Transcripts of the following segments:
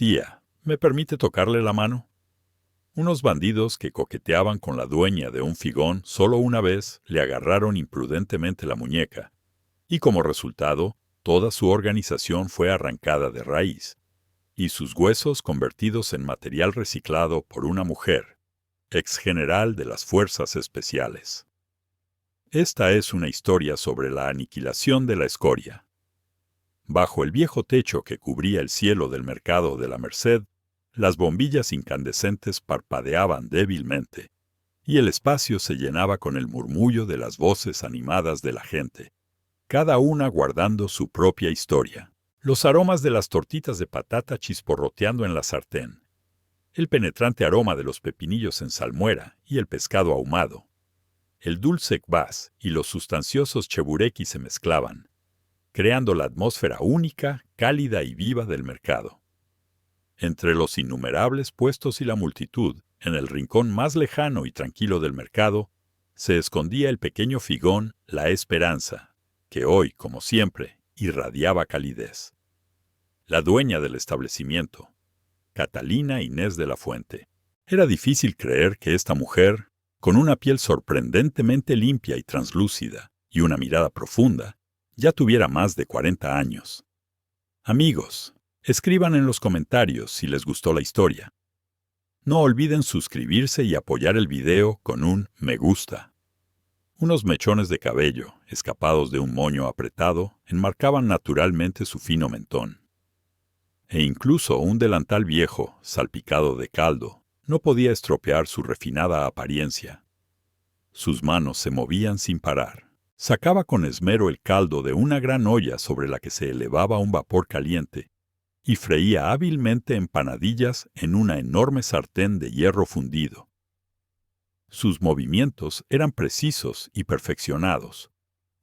Tía, ¿me permite tocarle la mano? Unos bandidos que coqueteaban con la dueña de un figón solo una vez le agarraron imprudentemente la muñeca, y como resultado, toda su organización fue arrancada de raíz, y sus huesos convertidos en material reciclado por una mujer, ex general de las Fuerzas Especiales. Esta es una historia sobre la aniquilación de la escoria. Bajo el viejo techo que cubría el cielo del mercado de la Merced, las bombillas incandescentes parpadeaban débilmente, y el espacio se llenaba con el murmullo de las voces animadas de la gente, cada una guardando su propia historia. Los aromas de las tortitas de patata chisporroteando en la sartén, el penetrante aroma de los pepinillos en salmuera y el pescado ahumado, el dulce kvass y los sustanciosos chebureki se mezclaban, creando la atmósfera única, cálida y viva del mercado. Entre los innumerables puestos y la multitud, en el rincón más lejano y tranquilo del mercado, se escondía el pequeño figón La Esperanza, que hoy, como siempre, irradiaba calidez. La dueña del establecimiento, Catalina Inés de la Fuente. Era difícil creer que esta mujer, con una piel sorprendentemente limpia y translúcida y una mirada profunda, ya tuviera más de 40 años. Amigos, escriban en los comentarios si les gustó la historia. No olviden suscribirse y apoyar el video con un me gusta. Unos mechones de cabello, escapados de un moño apretado, enmarcaban naturalmente su fino mentón. E incluso un delantal viejo, salpicado de caldo, no podía estropear su refinada apariencia. Sus manos se movían sin parar. Sacaba con esmero el caldo de una gran olla sobre la que se elevaba un vapor caliente y freía hábilmente empanadillas en una enorme sartén de hierro fundido. Sus movimientos eran precisos y perfeccionados,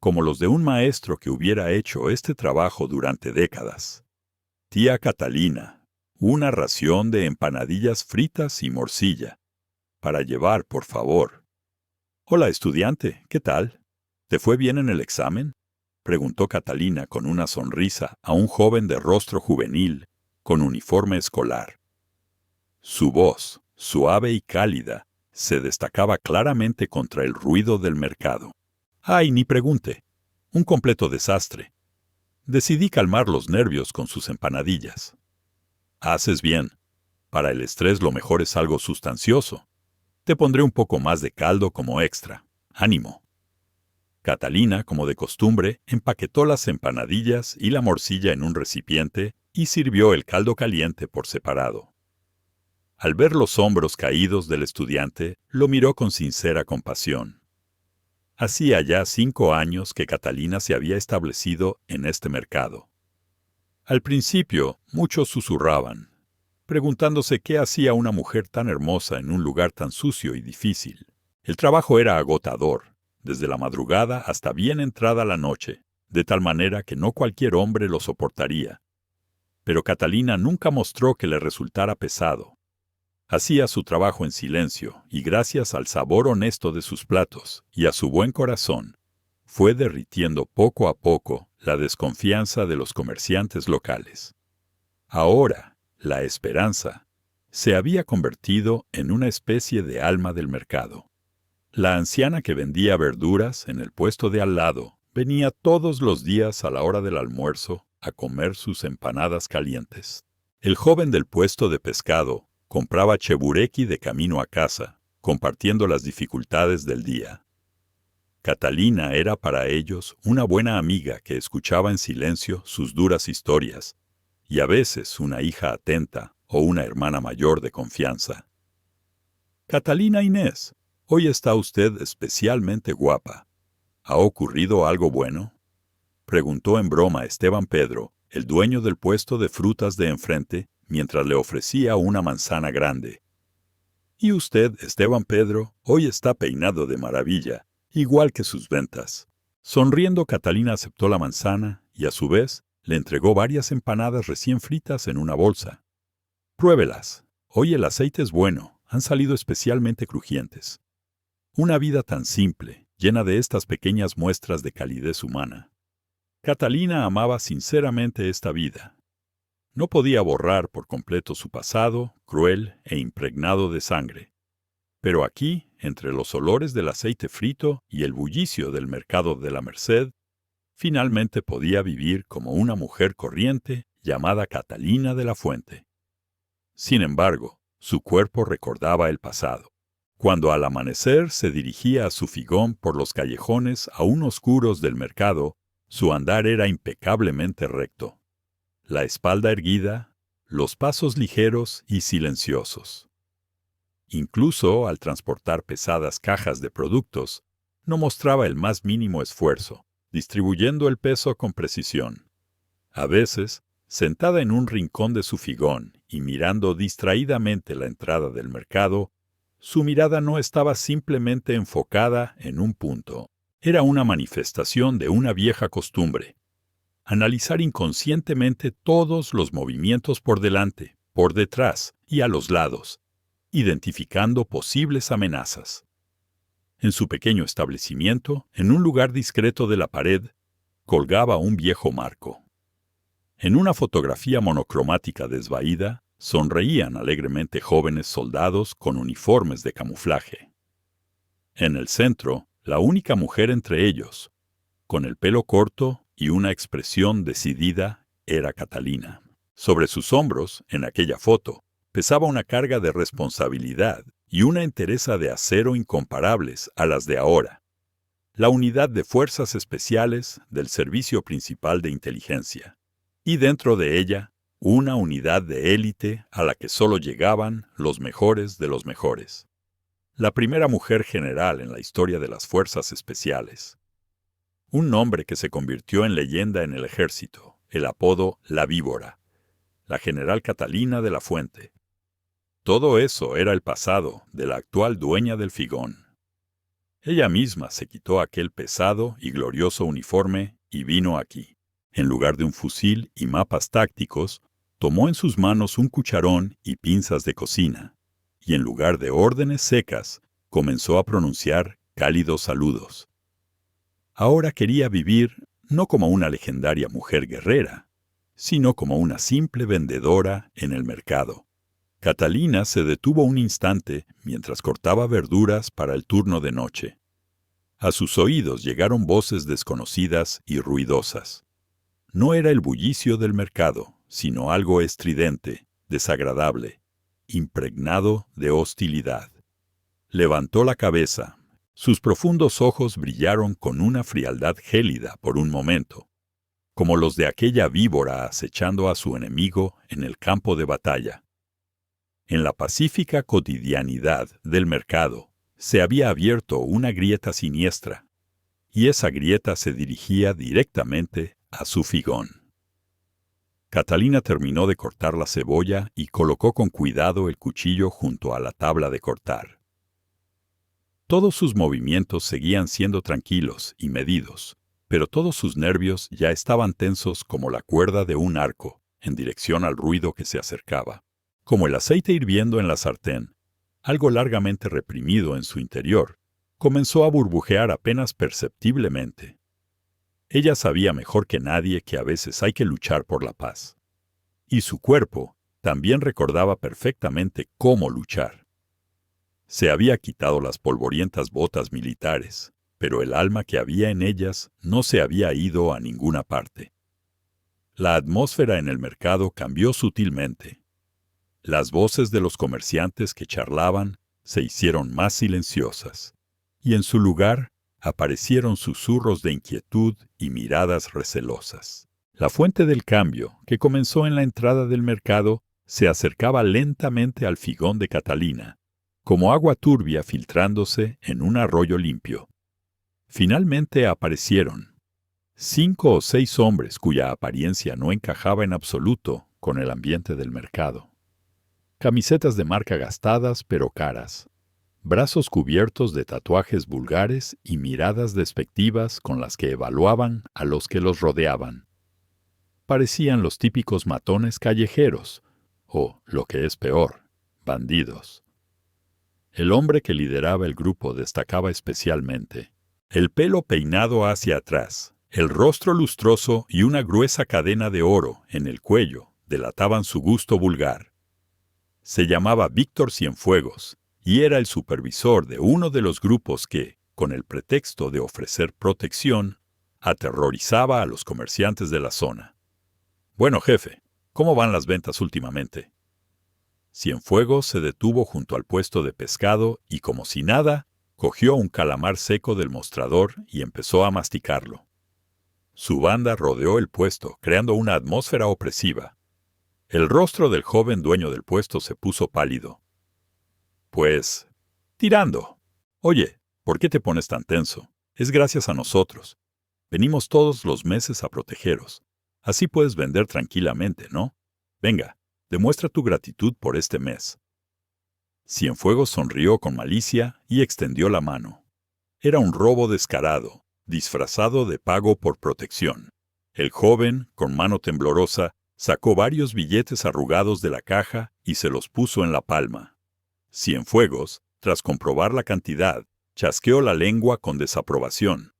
como los de un maestro que hubiera hecho este trabajo durante décadas. Tía Catalina, una ración de empanadillas fritas y morcilla. Para llevar, por favor. Hola, estudiante, ¿qué tal? ¿Te fue bien en el examen? Preguntó Catalina con una sonrisa a un joven de rostro juvenil, con uniforme escolar. Su voz, suave y cálida, se destacaba claramente contra el ruido del mercado. ¡Ay, ni pregunte! Un completo desastre. Decidí calmar los nervios con sus empanadillas. Haces bien. Para el estrés lo mejor es algo sustancioso. Te pondré un poco más de caldo como extra. ¡Ánimo! Catalina, como de costumbre, empaquetó las empanadillas y la morcilla en un recipiente y sirvió el caldo caliente por separado. Al ver los hombros caídos del estudiante, lo miró con sincera compasión. Hacía ya 5 años que Catalina se había establecido en este mercado. Al principio, muchos susurraban, preguntándose qué hacía una mujer tan hermosa en un lugar tan sucio y difícil. El trabajo era agotador, desde la madrugada hasta bien entrada la noche, de tal manera que no cualquier hombre lo soportaría. Pero Catalina nunca mostró que le resultara pesado. Hacía su trabajo en silencio y gracias al sabor honesto de sus platos y a su buen corazón, fue derritiendo poco a poco la desconfianza de los comerciantes locales. Ahora, La Esperanza se había convertido en una especie de alma del mercado. La anciana que vendía verduras en el puesto de al lado venía todos los días a la hora del almuerzo a comer sus empanadas calientes. El joven del puesto de pescado compraba chebureki de camino a casa, compartiendo las dificultades del día. Catalina era para ellos una buena amiga que escuchaba en silencio sus duras historias, y a veces una hija atenta o una hermana mayor de confianza. Catalina Inés, hoy está usted especialmente guapa. ¿Ha ocurrido algo bueno? Preguntó en broma Esteban Pedro, el dueño del puesto de frutas de enfrente, mientras le ofrecía una manzana grande. Y usted, Esteban Pedro, hoy está peinado de maravilla, igual que sus ventas. Sonriendo, Catalina aceptó la manzana y, a su vez, le entregó varias empanadas recién fritas en una bolsa. Pruébelas. Hoy el aceite es bueno, han salido especialmente crujientes. Una vida tan simple, llena de estas pequeñas muestras de calidez humana. Catalina amaba sinceramente esta vida. No podía borrar por completo su pasado, cruel e impregnado de sangre. Pero aquí, entre los olores del aceite frito y el bullicio del mercado de la Merced, finalmente podía vivir como una mujer corriente llamada Catalina de la Fuente. Sin embargo, su cuerpo recordaba el pasado. Cuando al amanecer se dirigía a su figón por los callejones aún oscuros del mercado, su andar era impecablemente recto. La espalda erguida, los pasos ligeros y silenciosos. Incluso al transportar pesadas cajas de productos, no mostraba el más mínimo esfuerzo, distribuyendo el peso con precisión. A veces, sentada en un rincón de su figón y mirando distraídamente la entrada del mercado, su mirada no estaba simplemente enfocada en un punto. Era una manifestación de una vieja costumbre. Analizar inconscientemente todos los movimientos por delante, por detrás y a los lados, identificando posibles amenazas. En su pequeño establecimiento, en un lugar discreto de la pared, colgaba un viejo marco. En una fotografía monocromática desvaída, sonreían alegremente jóvenes soldados con uniformes de camuflaje. En el centro, la única mujer entre ellos, con el pelo corto y una expresión decidida, era Catalina. Sobre sus hombros, en aquella foto, pesaba una carga de responsabilidad y una entereza de acero incomparables a las de ahora. La unidad de fuerzas especiales del Servicio Principal de Inteligencia. Y dentro de ella, una unidad de élite a la que solo llegaban los mejores de los mejores. La primera mujer general en la historia de las fuerzas especiales. Un nombre que se convirtió en leyenda en el ejército, el apodo La Víbora, la general Catalina de la Fuente. Todo eso era el pasado de la actual dueña del figón. Ella misma se quitó aquel pesado y glorioso uniforme y vino aquí. En lugar de un fusil y mapas tácticos, tomó en sus manos un cucharón y pinzas de cocina, y en lugar de órdenes secas, comenzó a pronunciar cálidos saludos. Ahora quería vivir no como una legendaria mujer guerrera, sino como una simple vendedora en el mercado. Catalina se detuvo un instante mientras cortaba verduras para el turno de noche. A sus oídos llegaron voces desconocidas y ruidosas. No era el bullicio del mercado, sino algo estridente, desagradable, impregnado de hostilidad. Levantó la cabeza. Sus profundos ojos brillaron con una frialdad gélida por un momento, como los de aquella víbora acechando a su enemigo en el campo de batalla. En la pacífica cotidianidad del mercado se había abierto una grieta siniestra, y esa grieta se dirigía directamente a su figón. Catalina terminó de cortar la cebolla y colocó con cuidado el cuchillo junto a la tabla de cortar. Todos sus movimientos seguían siendo tranquilos y medidos, pero todos sus nervios ya estaban tensos como la cuerda de un arco, en dirección al ruido que se acercaba. Como el aceite hirviendo en la sartén, algo largamente reprimido en su interior, comenzó a burbujear apenas perceptiblemente. Ella sabía mejor que nadie que a veces hay que luchar por la paz. Y su cuerpo también recordaba perfectamente cómo luchar. Se había quitado las polvorientas botas militares, pero el alma que había en ellas no se había ido a ninguna parte. La atmósfera en el mercado cambió sutilmente. Las voces de los comerciantes que charlaban se hicieron más silenciosas, y en su lugar aparecieron susurros de inquietud y miradas recelosas. La fuente del cambio, que comenzó en la entrada del mercado, se acercaba lentamente al figón de Catalina, como agua turbia filtrándose en un arroyo limpio. Finalmente aparecieron 5 o 6 hombres cuya apariencia no encajaba en absoluto con el ambiente del mercado. Camisetas de marca gastadas pero caras, brazos cubiertos de tatuajes vulgares y miradas despectivas con las que evaluaban a los que los rodeaban. Parecían los típicos matones callejeros, o, lo que es peor, bandidos. El hombre que lideraba el grupo destacaba especialmente. El pelo peinado hacia atrás, el rostro lustroso y una gruesa cadena de oro en el cuello delataban su gusto vulgar. Se llamaba Víctor Cienfuegos y era el supervisor de uno de los grupos que, con el pretexto de ofrecer protección, aterrorizaba a los comerciantes de la zona. «Bueno, jefe, ¿cómo van las ventas últimamente?» Cienfuegos se detuvo junto al puesto de pescado y, como si nada, cogió un calamar seco del mostrador y empezó a masticarlo. Su banda rodeó el puesto, creando una atmósfera opresiva. El rostro del joven dueño del puesto se puso pálido. «Pues, tirando. Oye, ¿por qué te pones tan tenso? Es gracias a nosotros. Venimos todos los meses a protegeros. Así puedes vender tranquilamente, ¿no? Venga, demuestra tu gratitud por este mes». Cienfuegos sonrió con malicia y extendió la mano. Era un robo descarado, disfrazado de pago por protección. El joven, con mano temblorosa, sacó varios billetes arrugados de la caja y se los puso en la palma. Cienfuegos, tras comprobar la cantidad, chasqueó la lengua con desaprobación.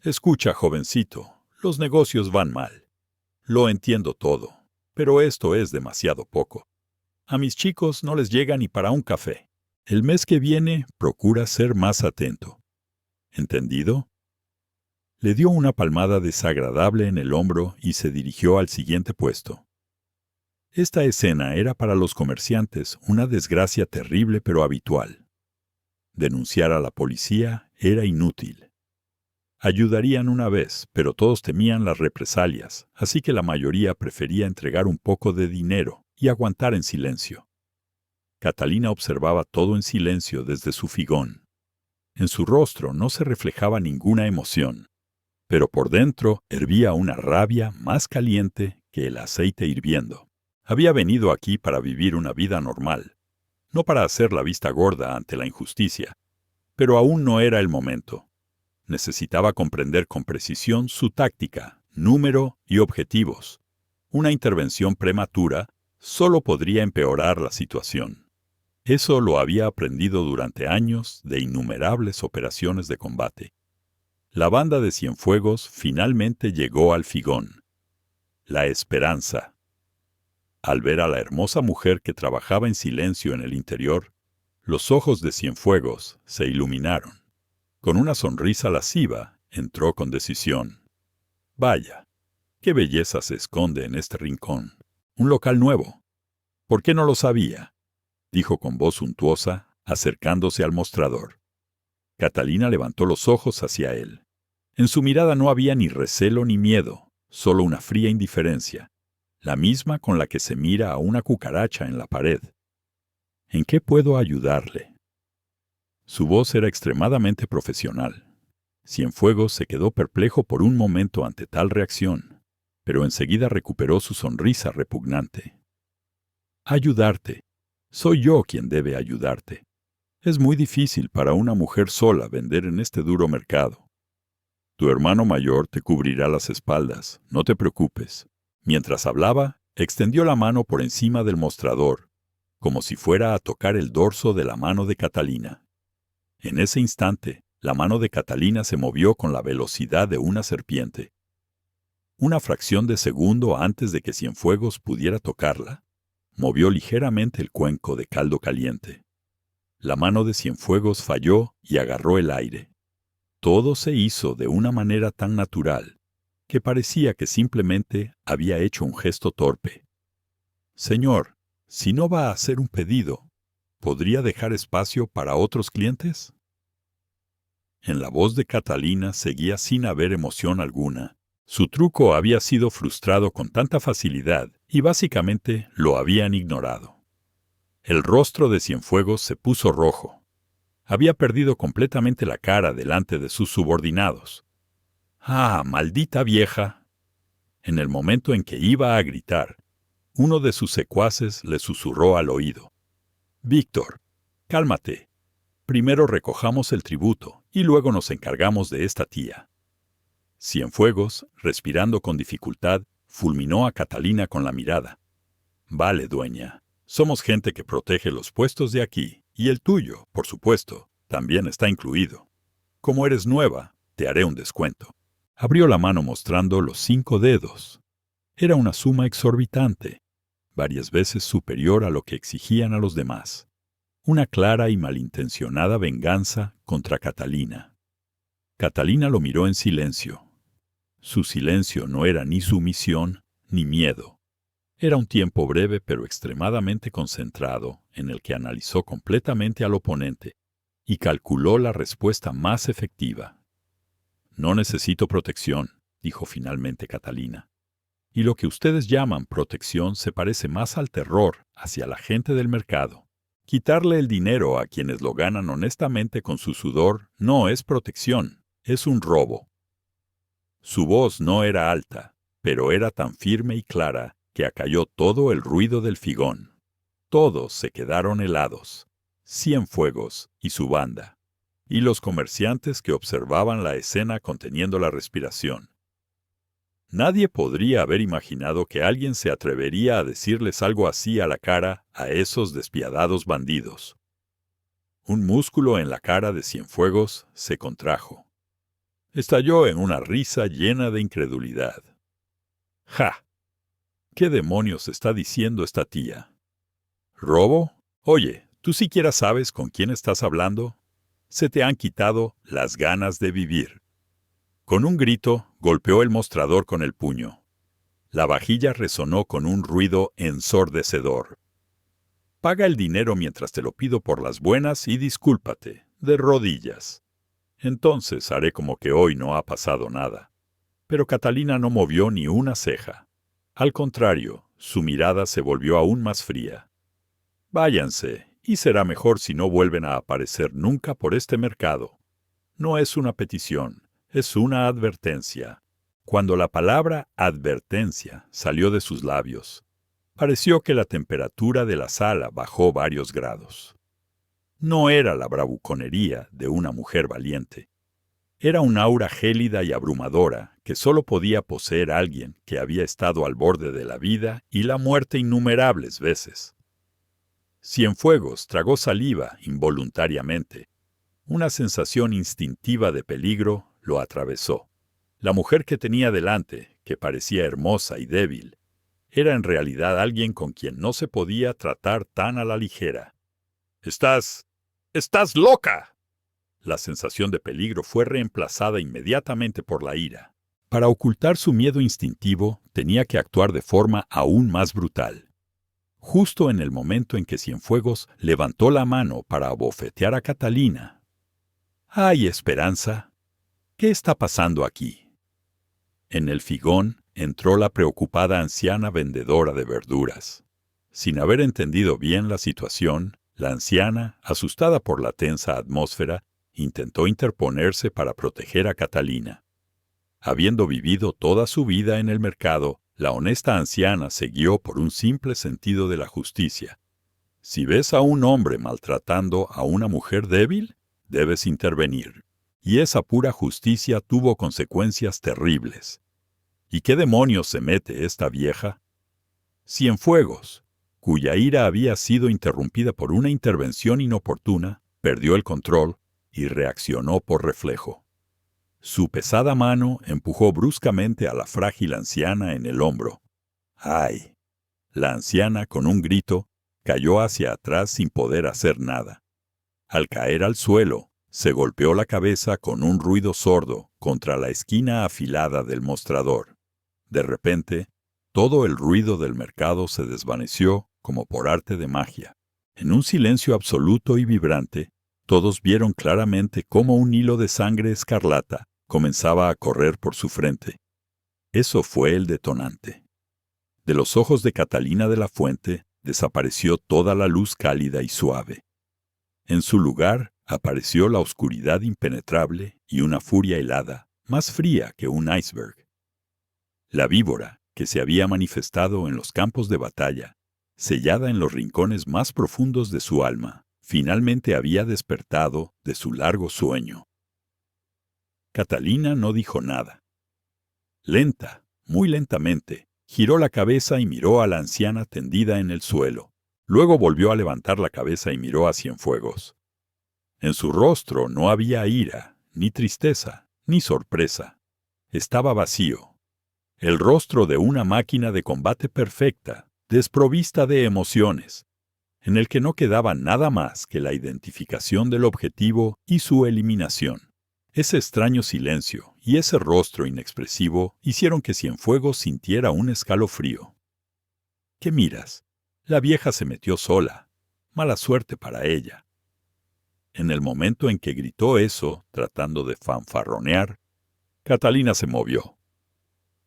«Escucha, jovencito, los negocios van mal. Lo entiendo todo, pero esto es demasiado poco. A mis chicos no les llega ni para un café. El mes que viene procura ser más atento. ¿Entendido?». Le dio una palmada desagradable en el hombro y se dirigió al siguiente puesto. Esta escena era para los comerciantes una desgracia terrible pero habitual. Denunciar a la policía era inútil. Ayudarían una vez, pero todos temían las represalias, así que la mayoría prefería entregar un poco de dinero y aguantar en silencio. Catalina observaba todo en silencio desde su figón. En su rostro no se reflejaba ninguna emoción, pero por dentro hervía una rabia más caliente que el aceite hirviendo. Había venido aquí para vivir una vida normal, no para hacer la vista gorda ante la injusticia, pero aún no era el momento. Necesitaba comprender con precisión su táctica, número y objetivos. Una intervención prematura solo podría empeorar la situación. Eso lo había aprendido durante años de innumerables operaciones de combate. La banda de Cienfuegos finalmente llegó al figón. La esperanza. Al ver a la hermosa mujer que trabajaba en silencio en el interior, los ojos de Cienfuegos se iluminaron. Con una sonrisa lasciva, entró con decisión. «Vaya, qué belleza se esconde en este rincón. Un local nuevo. ¿Por qué no lo sabía?», dijo con voz suntuosa, acercándose al mostrador. Catalina levantó los ojos hacia él. En su mirada no había ni recelo ni miedo, solo una fría indiferencia, la misma con la que se mira a una cucaracha en la pared. «¿En qué puedo ayudarle?». Su voz era extremadamente profesional. Cienfuegos se quedó perplejo por un momento ante tal reacción, pero enseguida recuperó su sonrisa repugnante. «Ayudarte. Soy yo quien debe ayudarte. Es muy difícil para una mujer sola vender en este duro mercado. Tu hermano mayor te cubrirá las espaldas, no te preocupes». Mientras hablaba, extendió la mano por encima del mostrador, como si fuera a tocar el dorso de la mano de Catalina. En ese instante, la mano de Catalina se movió con la velocidad de una serpiente. Una fracción de segundo antes de que Cienfuegos pudiera tocarla, movió ligeramente el cuenco de caldo caliente. La mano de Cienfuegos falló y agarró el aire. Todo se hizo de una manera tan natural que parecía que simplemente había hecho un gesto torpe. «Señor, si no va a hacer un pedido, ¿podría dejar espacio para otros clientes?». En la voz de Catalina seguía sin haber emoción alguna. Su truco había sido frustrado con tanta facilidad y básicamente lo habían ignorado. El rostro de Cienfuegos se puso rojo. Había perdido completamente la cara delante de sus subordinados. «¡Ah, maldita vieja!». En el momento en que iba a gritar, uno de sus secuaces le susurró al oído: «Víctor, cálmate. Primero recojamos el tributo y luego nos encargamos de esta tía». Cienfuegos, respirando con dificultad, fulminó a Catalina con la mirada. «Vale, dueña. Somos gente que protege los puestos de aquí, y el tuyo, por supuesto, también está incluido. Como eres nueva, te haré un descuento». Abrió la mano mostrando los 5 dedos. Era una suma exorbitante, varias veces superior a lo que exigían a los demás. Una clara y malintencionada venganza contra Catalina. Catalina lo miró en silencio. Su silencio no era ni sumisión ni miedo. Era un tiempo breve pero extremadamente concentrado en el que analizó completamente al oponente y calculó la respuesta más efectiva. «No necesito protección», dijo finalmente Catalina. «Y lo que ustedes llaman protección se parece más al terror hacia la gente del mercado. Quitarle el dinero a quienes lo ganan honestamente con su sudor no es protección, es un robo». Su voz no era alta, pero era tan firme y clara que acalló todo el ruido del figón. Todos se quedaron helados, Cienfuegos y su banda, y los comerciantes que observaban la escena conteniendo la respiración. Nadie podría haber imaginado que alguien se atrevería a decirles algo así a la cara a esos despiadados bandidos. Un músculo en la cara de Cienfuegos se contrajo. Estalló en una risa llena de incredulidad. ¡Ja! ¿Qué demonios está diciendo esta tía? ¿Robo? Oye, ¿tú siquiera sabes con quién estás hablando? Se te han quitado las ganas de vivir. Con un grito, golpeó el mostrador con el puño. La vajilla resonó con un ruido ensordecedor. Paga el dinero mientras te lo pido por las buenas y discúlpate, de rodillas. Entonces haré como que hoy no ha pasado nada. Pero Catalina no movió ni una ceja. Al contrario, su mirada se volvió aún más fría. Váyanse, y será mejor si no vuelven a aparecer nunca por este mercado. No es una petición, es una advertencia. Cuando la palabra advertencia salió de sus labios, pareció que la temperatura de la sala bajó varios grados. No era la bravuconería de una mujer valiente. Era un aura gélida y abrumadora que solo podía poseer alguien que había estado al borde de la vida y la muerte innumerables veces. Cienfuegos tragó saliva involuntariamente. Una sensación instintiva de peligro lo atravesó. La mujer que tenía delante, que parecía hermosa y débil, era en realidad alguien con quien no se podía tratar tan a la ligera. «¡Estás loca!». La sensación de peligro fue reemplazada inmediatamente por la ira. Para ocultar su miedo instintivo, tenía que actuar de forma aún más brutal. Justo en el momento en que Cienfuegos levantó la mano para abofetear a Catalina. «¿Hay esperanza? ¿Qué está pasando aquí?». En el figón entró la preocupada anciana vendedora de verduras. Sin haber entendido bien la situación, la anciana, asustada por la tensa atmósfera, intentó interponerse para proteger a Catalina. Habiendo vivido toda su vida en el mercado, la honesta anciana se guió por un simple sentido de la justicia. Si ves a un hombre maltratando a una mujer débil, debes intervenir. Y esa pura justicia tuvo consecuencias terribles. ¿Y qué demonios se mete esta vieja? Cienfuegos, cuya ira había sido interrumpida por una intervención inoportuna, perdió el control y reaccionó por reflejo. Su pesada mano empujó bruscamente a la frágil anciana en el hombro. ¡Ay! La anciana, con un grito, cayó hacia atrás sin poder hacer nada. Al caer al suelo, se golpeó la cabeza con un ruido sordo contra la esquina afilada del mostrador. De repente, todo el ruido del mercado se desvaneció como por arte de magia. En un silencio absoluto y vibrante, todos vieron claramente cómo un hilo de sangre escarlata comenzaba a correr por su frente. Eso fue el detonante. De los ojos de Catalina de la Fuente desapareció toda la luz cálida y suave. En su lugar apareció la oscuridad impenetrable y una furia helada, más fría que un iceberg. La víbora, que se había manifestado en los campos de batalla, sellada en los rincones más profundos de su alma, finalmente había despertado de su largo sueño. Catalina no dijo nada. Lenta, muy lentamente, giró la cabeza y miró a la anciana tendida en el suelo. Luego volvió a levantar la cabeza y miró a Cienfuegos. En su rostro no había ira, ni tristeza, ni sorpresa. Estaba vacío. el rostro de una máquina de combate perfecta, desprovista de emociones, en el que no quedaba nada más que la identificación del objetivo y su eliminación. Ese extraño silencio y ese rostro inexpresivo hicieron que Cienfuegos sintiera un escalofrío. ¿Qué miras? La vieja se metió sola. Mala suerte para ella. En el momento en que gritó eso, tratando de fanfarronear, Catalina se movió.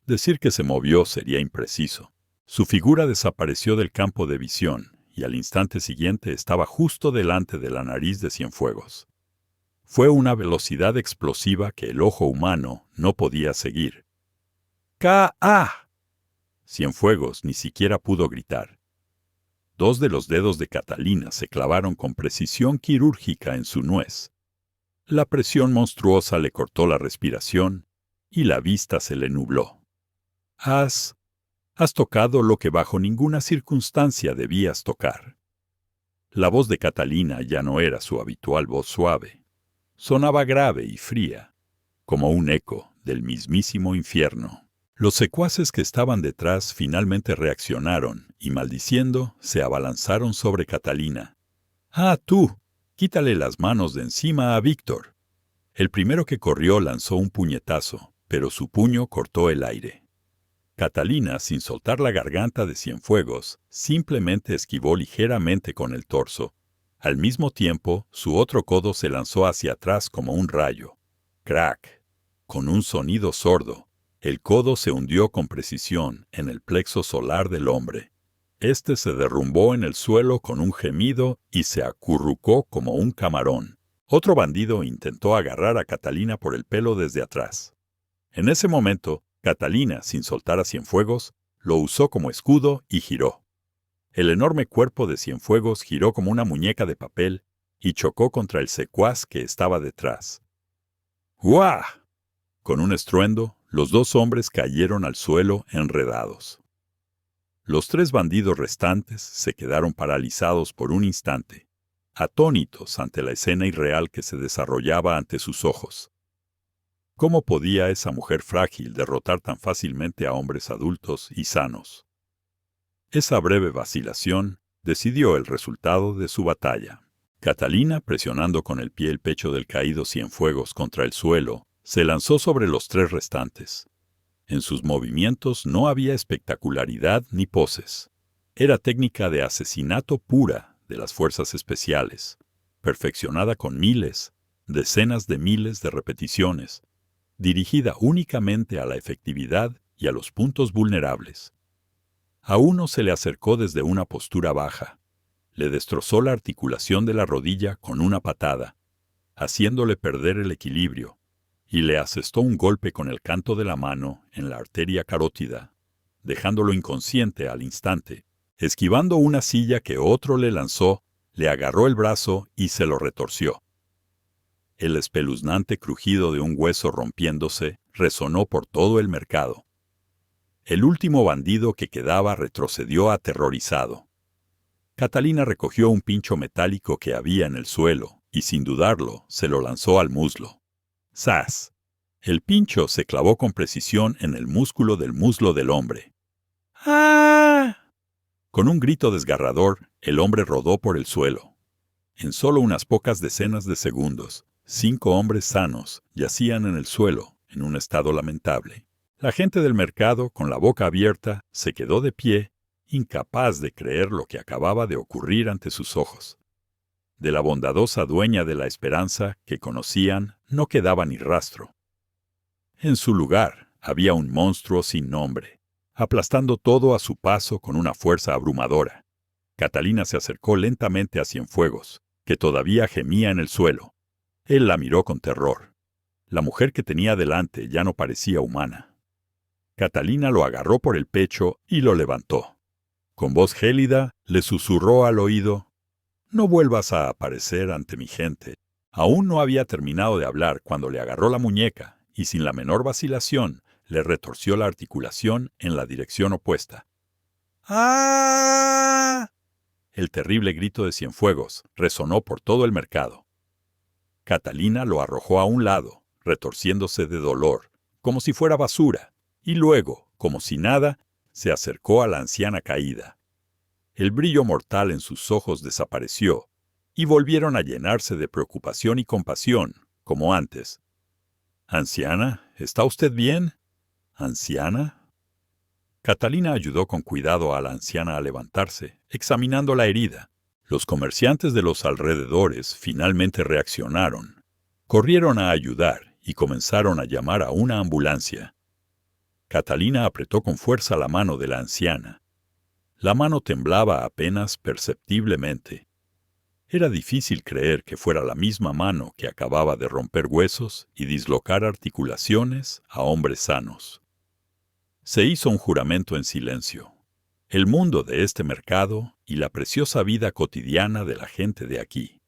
Decir que se movió sería impreciso. Su figura desapareció del campo de visión y al instante siguiente estaba justo delante de la nariz de Cienfuegos. Fue una velocidad explosiva que el ojo humano no podía seguir. ¡K.A.! Cienfuegos ni siquiera pudo gritar. Dos de los dedos de Catalina se clavaron con precisión quirúrgica en su nuez. La presión monstruosa le cortó la respiración y la vista se le nubló. Has tocado lo que bajo ninguna circunstancia debías tocar. La voz de Catalina ya no era su habitual voz suave. Sonaba grave y fría, como un eco del mismísimo infierno. Los secuaces que estaban detrás finalmente reaccionaron y, maldiciendo, se abalanzaron sobre Catalina. ¡Ah, tú! Quítale las manos de encima a Víctor. El primero que corrió lanzó un puñetazo, pero su puño cortó el aire. Catalina, sin soltar la garganta de Cienfuegos, simplemente esquivó ligeramente con el torso. Al mismo tiempo, su otro codo se lanzó hacia atrás como un rayo. ¡Crack! Con un sonido sordo, el codo se hundió con precisión en el plexo solar del hombre. Este se derrumbó en el suelo con un gemido y se acurrucó como un camarón. Otro bandido intentó agarrar a Catalina por el pelo desde atrás. En ese momento, Catalina, sin soltar a Cienfuegos, lo usó como escudo y giró. El enorme cuerpo de Cienfuegos giró como una muñeca de papel y chocó contra el secuaz que estaba detrás. ¡Guau! Con un estruendo, los dos hombres cayeron al suelo enredados. Los tres bandidos restantes se quedaron paralizados por un instante, atónitos ante la escena irreal que se desarrollaba ante sus ojos. ¿Cómo podía esa mujer frágil derrotar tan fácilmente a hombres adultos y sanos? Esa breve vacilación decidió el resultado de su batalla. Catalina, presionando con el pie el pecho del caído Cienfuegos contra el suelo, se lanzó sobre los tres restantes. En sus movimientos no había espectacularidad ni poses. Era técnica de asesinato pura de las fuerzas especiales, perfeccionada con miles, decenas de miles de repeticiones, dirigida únicamente a la efectividad y a los puntos vulnerables. A uno se le acercó desde una postura baja. Le destrozó la articulación de la rodilla con una patada, haciéndole perder el equilibrio, y le asestó un golpe con el canto de la mano en la arteria carótida, dejándolo inconsciente al instante. Esquivando una silla que otro le lanzó, le agarró el brazo y se lo retorció. El espeluznante crujido de un hueso rompiéndose resonó por todo el mercado. El último bandido que quedaba retrocedió aterrorizado. Catalina recogió un pincho metálico que había en el suelo y, sin dudarlo, se lo lanzó al muslo. ¡Zas! El pincho se clavó con precisión en el músculo del muslo del hombre. ¡Ah! Con un grito desgarrador, el hombre rodó por el suelo. En solo unas pocas decenas de segundos, 5 hombres sanos yacían en el suelo, en un estado lamentable. La gente del mercado, con la boca abierta, se quedó de pie, incapaz de creer lo que acababa de ocurrir ante sus ojos. De la bondadosa dueña de la esperanza que conocían no quedaba ni rastro. En su lugar había un monstruo sin nombre, aplastando todo a su paso con una fuerza abrumadora. Catalina se acercó lentamente a Cienfuegos, que todavía gemía en el suelo. Él la miró con terror. La mujer que tenía delante ya no parecía humana. Catalina lo agarró por el pecho y lo levantó. Con voz gélida le susurró al oído: «No vuelvas a aparecer ante mi gente». Aún no había terminado de hablar cuando le agarró la muñeca y, sin la menor vacilación, le retorció la articulación en la dirección opuesta. ¡Ah! El terrible grito de Cienfuegos resonó por todo el mercado. Catalina lo arrojó a un lado, retorciéndose de dolor, como si fuera basura, y luego, como si nada, se acercó a la anciana caída. El brillo mortal en sus ojos desapareció, y volvieron a llenarse de preocupación y compasión, como antes. «Anciana, ¿está usted bien? ¿Anciana?» Catalina ayudó con cuidado a la anciana a levantarse, examinando la herida. Los comerciantes de los alrededores finalmente reaccionaron. Corrieron a ayudar y comenzaron a llamar a una ambulancia. Catalina apretó con fuerza la mano de la anciana. La mano temblaba apenas perceptiblemente. Era difícil creer que fuera la misma mano que acababa de romper huesos y dislocar articulaciones a hombres sanos. Se hizo un juramento en silencio. El mundo de este mercado y la preciosa vida cotidiana de la gente de aquí.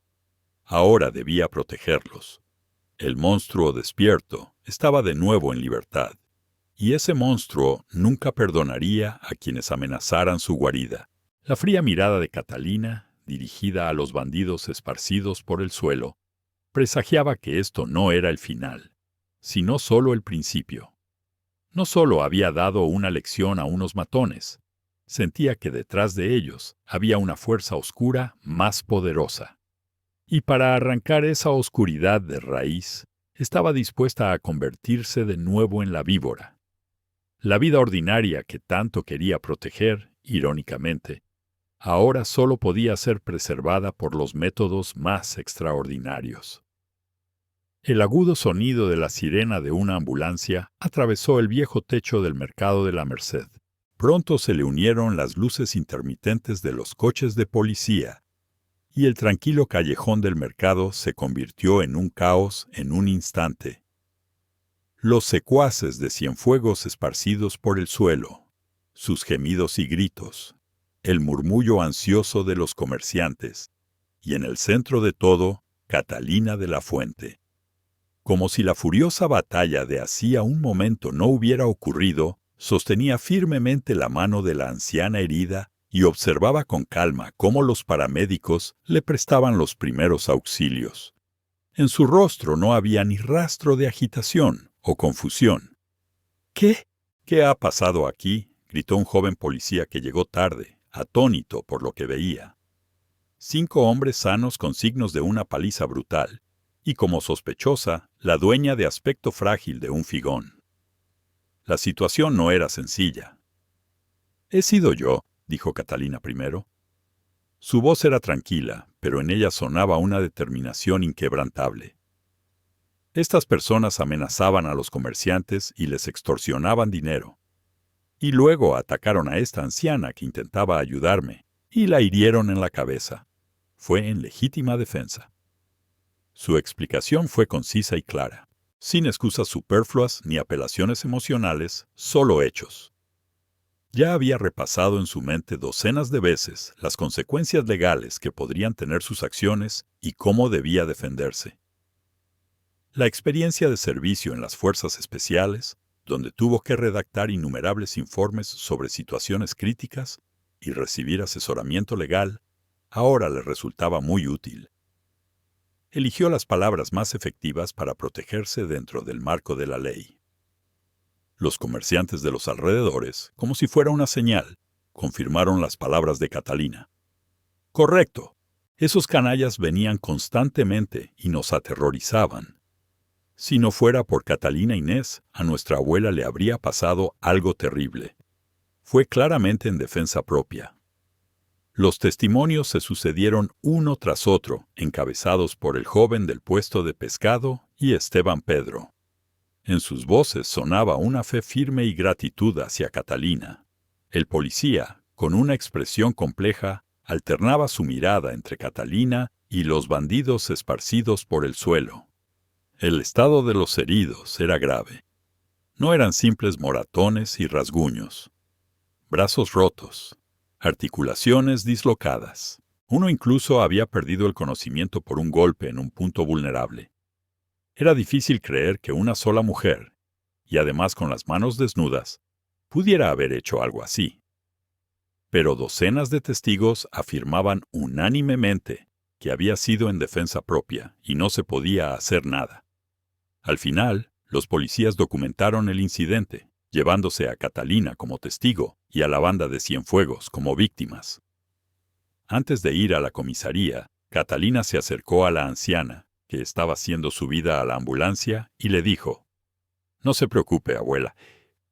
Ahora debía protegerlos. El monstruo despierto estaba de nuevo en libertad, y ese monstruo nunca perdonaría a quienes amenazaran su guarida. La fría mirada de Catalina, dirigida a los bandidos esparcidos por el suelo, presagiaba que esto no era el final, sino solo el principio. No solo había dado una lección a unos matones, sentía que detrás de ellos había una fuerza oscura más poderosa. Y para arrancar esa oscuridad de raíz, estaba dispuesta a convertirse de nuevo en la víbora. La vida ordinaria que tanto quería proteger, irónicamente, ahora solo podía ser preservada por los métodos más extraordinarios. El agudo sonido de la sirena de una ambulancia atravesó el viejo techo del mercado de la Merced. Pronto se le unieron las luces intermitentes de los coches de policía, y el tranquilo callejón del mercado se convirtió en un caos en un instante. Los secuaces de Cienfuegos esparcidos por el suelo, sus gemidos y gritos, el murmullo ansioso de los comerciantes, y en el centro de todo, Catalina de la Fuente. Como si la furiosa batalla de hacía un momento no hubiera ocurrido, sostenía firmemente la mano de la anciana herida y observaba con calma cómo los paramédicos le prestaban los primeros auxilios. En su rostro no había ni rastro de agitación o confusión. «¿Qué? ¿Qué ha pasado aquí?», gritó un joven policía que llegó tarde, atónito por lo que veía. 5 hombres sanos con signos de una paliza brutal, y como sospechosa, la dueña de aspecto frágil de un figón. La situación no era sencilla. «He sido yo», dijo Catalina primero. Su voz era tranquila, pero en ella sonaba una determinación inquebrantable. Estas personas amenazaban a los comerciantes y les extorsionaban dinero. Y luego atacaron a esta anciana que intentaba ayudarme, y la hirieron en la cabeza. Fue en legítima defensa. Su explicación fue concisa y clara, sin excusas superfluas ni apelaciones emocionales, solo hechos. Ya había repasado en su mente docenas de veces las consecuencias legales que podrían tener sus acciones y cómo debía defenderse. La experiencia de servicio en las fuerzas especiales, donde tuvo que redactar innumerables informes sobre situaciones críticas y recibir asesoramiento legal, ahora le resultaba muy útil. Eligió las palabras más efectivas para protegerse dentro del marco de la ley. Los comerciantes de los alrededores, como si fuera una señal, confirmaron las palabras de Catalina. «Correcto. Esos canallas venían constantemente y nos aterrorizaban. Si no fuera por Catalina Inés, a nuestra abuela le habría pasado algo terrible». Fue claramente en defensa propia. Los testimonios se sucedieron uno tras otro, encabezados por el joven del puesto de pescado y Esteban Pedro. En sus voces sonaba una fe firme y gratitud hacia Catalina. El policía, con una expresión compleja, alternaba su mirada entre Catalina y los bandidos esparcidos por el suelo. El estado de los heridos era grave. No eran simples moratones y rasguños. Brazos rotos, articulaciones dislocadas. Uno incluso había perdido el conocimiento por un golpe en un punto vulnerable. Era difícil creer que una sola mujer, y además con las manos desnudas, pudiera haber hecho algo así. Pero docenas de testigos afirmaban unánimemente que había sido en defensa propia y no se podía hacer nada. Al final, los policías documentaron el incidente, llevándose a Catalina como testigo y a la banda de Cienfuegos como víctimas. Antes de ir a la comisaría, Catalina se acercó a la anciana, que estaba siendo subida a la ambulancia, y le dijo: «No se preocupe, abuela,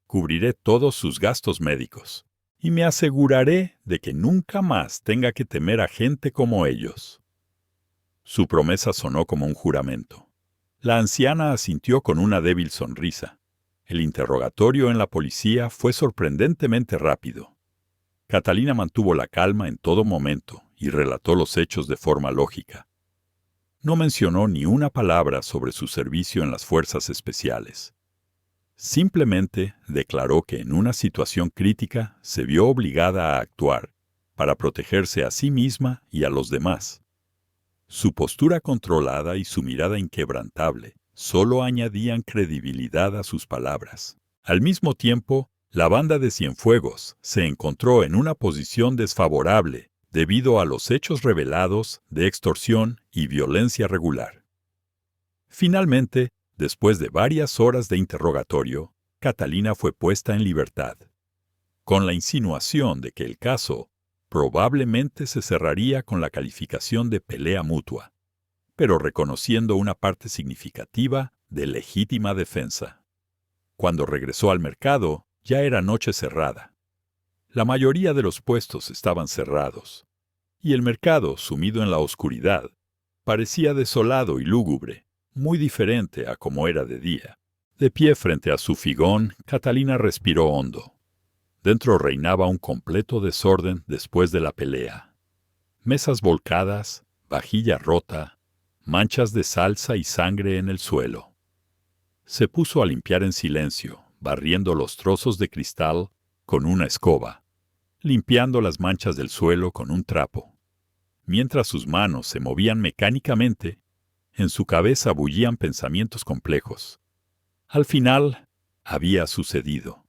cubriré todos sus gastos médicos, y me aseguraré de que nunca más tenga que temer a gente como ellos». Su promesa sonó como un juramento. La anciana asintió con una débil sonrisa. El interrogatorio en la policía fue sorprendentemente rápido. Catalina mantuvo la calma en todo momento y relató los hechos de forma lógica. No mencionó ni una palabra sobre su servicio en las fuerzas especiales. Simplemente declaró que en una situación crítica se vio obligada a actuar para protegerse a sí misma y a los demás. Su postura controlada y su mirada inquebrantable solo añadían credibilidad a sus palabras. Al mismo tiempo, la banda de Cienfuegos se encontró en una posición desfavorable debido a los hechos revelados de extorsión y violencia regular. Finalmente, después de varias horas de interrogatorio, Catalina fue puesta en libertad, con la insinuación de que el caso probablemente se cerraría con la calificación de pelea mutua, pero reconociendo una parte significativa de legítima defensa. Cuando regresó al mercado, ya era noche cerrada. La mayoría de los puestos estaban cerrados, y el mercado, sumido en la oscuridad, parecía desolado y lúgubre, muy diferente a como era de día. De pie frente a su figón, Catalina respiró hondo. Dentro reinaba un completo desorden después de la pelea. Mesas volcadas, vajilla rota, manchas de salsa y sangre en el suelo. Se puso a limpiar en silencio, barriendo los trozos de cristal con una escoba, limpiando las manchas del suelo con un trapo. Mientras sus manos se movían mecánicamente, en su cabeza bullían pensamientos complejos. Al final, había sucedido.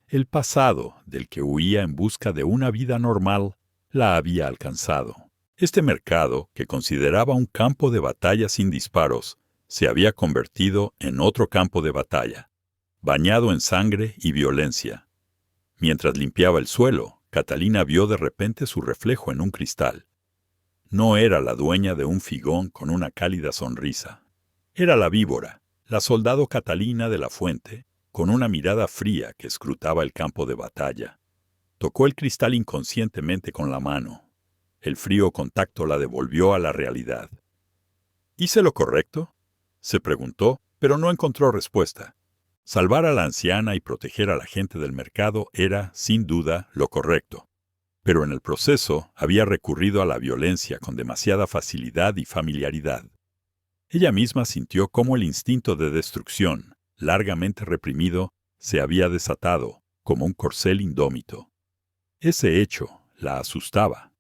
El pasado, del que huía en busca de una vida normal, la había alcanzado. Este mercado, que consideraba un campo de batalla sin disparos, se había convertido en otro campo de batalla, bañado en sangre y violencia. Mientras limpiaba el suelo, Catalina vio de repente su reflejo en un cristal. No era la dueña de un figón con una cálida sonrisa. Era la víbora, la soldado Catalina de la Fuente, con una mirada fría que escrutaba el campo de batalla. Tocó el cristal inconscientemente con la mano. El frío contacto la devolvió a la realidad. ¿Hice lo correcto?, se preguntó, pero no encontró respuesta. Salvar a la anciana y proteger a la gente del mercado era, sin duda, lo correcto. Pero en el proceso había recurrido a la violencia con demasiada facilidad y familiaridad. Ella misma sintió cómo el instinto de destrucción, largamente reprimido, se había desatado, como un corcel indómito. Ese hecho la asustaba.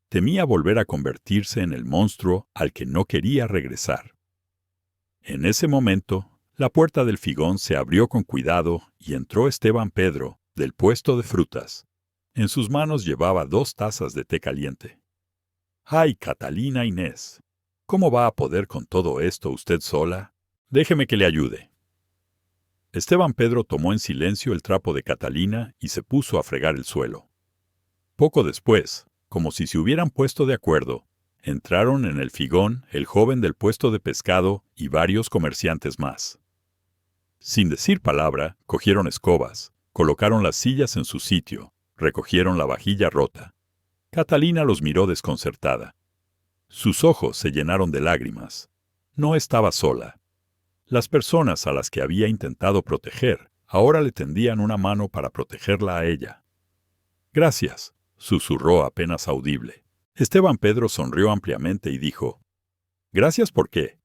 Temía volver a convertirse en el monstruo al que no quería regresar. En ese momento, la puerta del figón se abrió con cuidado y entró Esteban Pedro, del puesto de frutas. En sus manos llevaba 2 tazas de té caliente. ¡Ay, Catalina Inés! ¿Cómo va a poder con todo esto usted sola? Déjeme que le ayude. Esteban Pedro tomó en silencio el trapo de Catalina y se puso a fregar el suelo. Poco después, como si se hubieran puesto de acuerdo, entraron en el figón el joven del puesto de pescado y varios comerciantes más. Sin decir palabra, cogieron escobas, colocaron las sillas en su sitio, recogieron la vajilla rota. Catalina los miró desconcertada. Sus ojos se llenaron de lágrimas. No estaba sola. Las personas a las que había intentado proteger ahora le tendían una mano para protegerla a ella. «Gracias», susurró apenas audible. Esteban Pedro sonrió ampliamente y dijo: «¿Gracias por qué?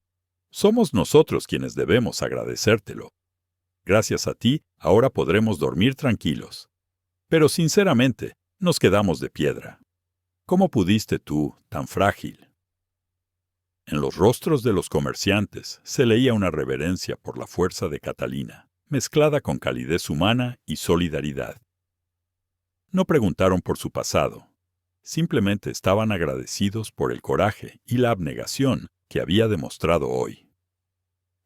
Somos nosotros quienes debemos agradecértelo. Gracias a ti, ahora podremos dormir tranquilos. Pero sinceramente, nos quedamos de piedra. ¿Cómo pudiste tú, tan frágil?». En los rostros de los comerciantes se leía una reverencia por la fuerza de Catalina, mezclada con calidez humana y solidaridad. No preguntaron por su pasado. Simplemente estaban agradecidos por el coraje y la abnegación que había demostrado hoy.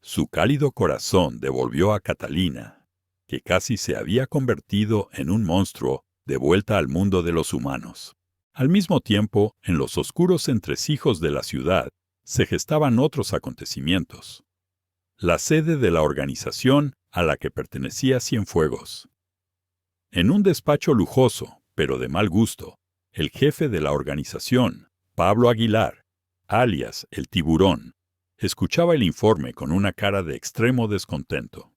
Su cálido corazón devolvió a Catalina que casi se había convertido en un monstruo de vuelta al mundo de los humanos. Al mismo tiempo, en los oscuros entresijos de la ciudad, se gestaban otros acontecimientos. La sede de la organización a la que pertenecía Cienfuegos. En un despacho lujoso, pero de mal gusto, el jefe de la organización, Pablo Aguilar, alias el Tiburón, escuchaba el informe con una cara de extremo descontento.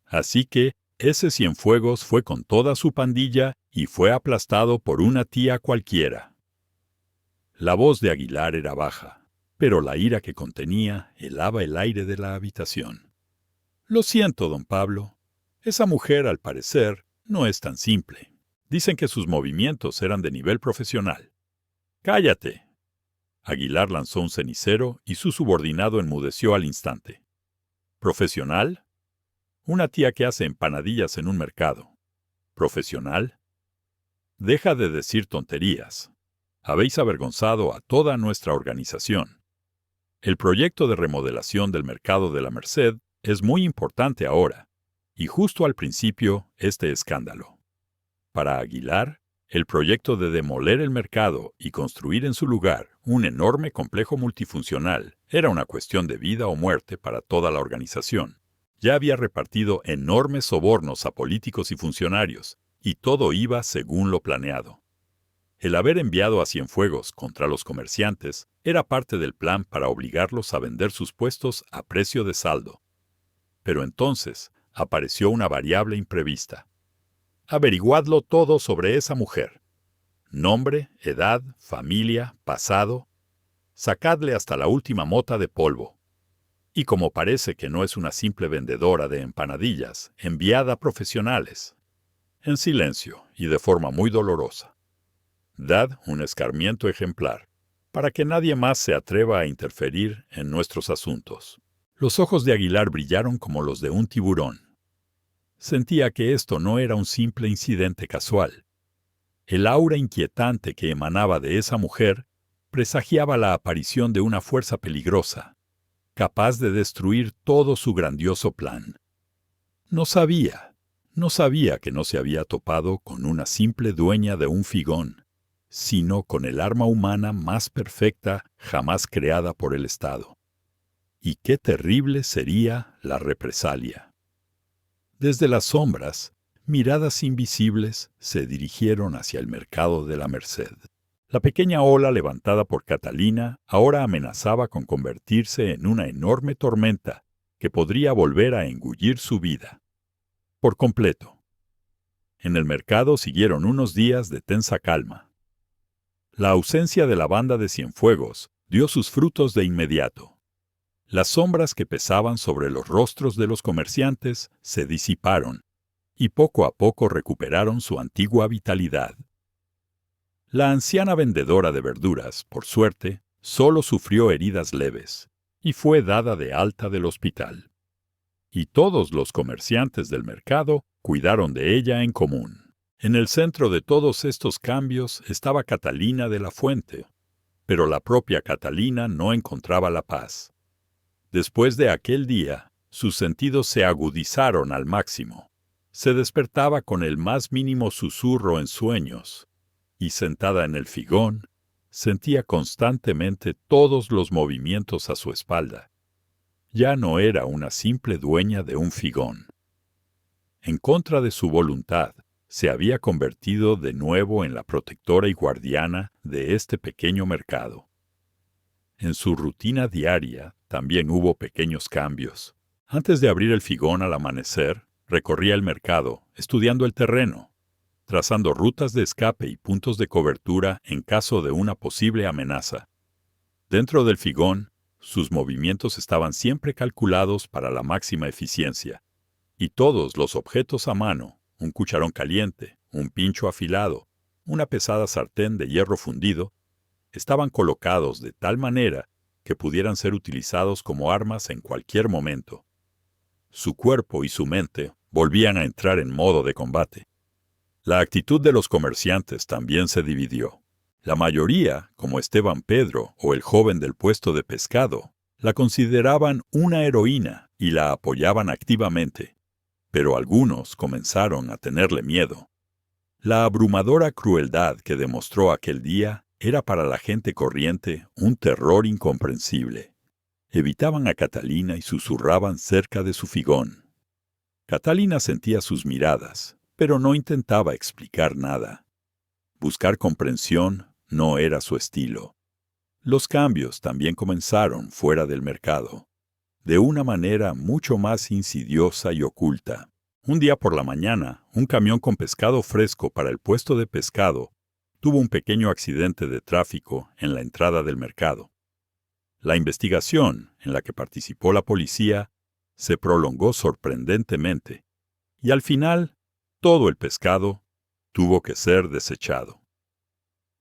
Así que ese Cienfuegos fue con toda su pandilla y fue aplastado por una tía cualquiera. La voz de Aguilar era baja, pero la ira que contenía helaba el aire de la habitación. Lo siento, don Pablo. Esa mujer, al parecer, no es tan simple. Dicen que sus movimientos eran de nivel profesional. ¡Cállate! Aguilar lanzó un cenicero y su subordinado enmudeció al instante. ¿Profesional? Una tía que hace empanadillas en un mercado. ¿Profesional? Deja de decir tonterías. Habéis avergonzado a toda nuestra organización. El proyecto de remodelación del mercado de la Merced es muy importante ahora, y justo al principio este escándalo. Para Aguilar, el proyecto de demoler el mercado y construir en su lugar un enorme complejo multifuncional era una cuestión de vida o muerte para toda la organización. Ya había repartido enormes sobornos a políticos y funcionarios, y todo iba según lo planeado. El haber enviado a Cienfuegos contra los comerciantes era parte del plan para obligarlos a vender sus puestos a precio de saldo. Pero entonces apareció una variable imprevista. Averiguadlo todo sobre esa mujer. Nombre, edad, familia, pasado. Sacadle hasta la última mota de polvo. Y como parece que no es una simple vendedora de empanadillas, enviada a profesionales. En silencio y de forma muy dolorosa. Dad un escarmiento ejemplar, para que nadie más se atreva a interferir en nuestros asuntos. Los ojos de Aguilar brillaron como los de un tiburón. Sentía que esto no era un simple incidente casual. El aura inquietante que emanaba de esa mujer presagiaba la aparición de una fuerza peligrosa, capaz de destruir todo su grandioso plan. No sabía que no se había topado con una simple dueña de un figón, sino con el arma humana más perfecta jamás creada por el Estado. Y qué terrible sería la represalia. Desde las sombras, miradas invisibles se dirigieron hacia el mercado de la Merced. La pequeña ola levantada por Catalina ahora amenazaba con convertirse en una enorme tormenta que podría volver a engullir su vida. Por completo. En el mercado siguieron unos días de tensa calma. La ausencia de la banda de Cienfuegos dio sus frutos de inmediato. Las sombras que pesaban sobre los rostros de los comerciantes se disiparon y poco a poco recuperaron su antigua vitalidad. La anciana vendedora de verduras, por suerte, solo sufrió heridas leves y fue dada de alta del hospital. Y todos los comerciantes del mercado cuidaron de ella en común. En el centro de todos estos cambios estaba Catalina de la Fuente, pero la propia Catalina no encontraba la paz. Después de aquel día, sus sentidos se agudizaron al máximo. Se despertaba con el más mínimo susurro en sueños, y sentada en el figón, sentía constantemente todos los movimientos a su espalda. Ya no era una simple dueña de un figón. En contra de su voluntad, se había convertido de nuevo en la protectora y guardiana de este pequeño mercado. En su rutina diaria también hubo pequeños cambios. Antes de abrir el figón al amanecer, recorría el mercado, estudiando el terreno, trazando rutas de escape y puntos de cobertura en caso de una posible amenaza. Dentro del figón, sus movimientos estaban siempre calculados para la máxima eficiencia, y todos los objetos a mano, un cucharón caliente, un pincho afilado, una pesada sartén de hierro fundido, estaban colocados de tal manera que pudieran ser utilizados como armas en cualquier momento. Su cuerpo y su mente volvían a entrar en modo de combate. La actitud de los comerciantes también se dividió. La mayoría, como Esteban Pedro o el joven del puesto de pescado, la consideraban una heroína y la apoyaban activamente. pero algunos comenzaron a tenerle miedo. La abrumadora crueldad que demostró aquel día era para la gente corriente un terror incomprensible. Evitaban a Catalina y susurraban cerca de su figón. Catalina sentía sus miradas, pero no intentaba explicar nada. Buscar comprensión no era su estilo. Los cambios también comenzaron fuera del mercado, de una manera mucho más insidiosa y oculta. Un día por la mañana, un camión con pescado fresco para el puesto de pescado tuvo un pequeño accidente de tráfico en la entrada del mercado. La investigación, en la que participó la policía, se prolongó sorprendentemente, y al final, todo el pescado tuvo que ser desechado.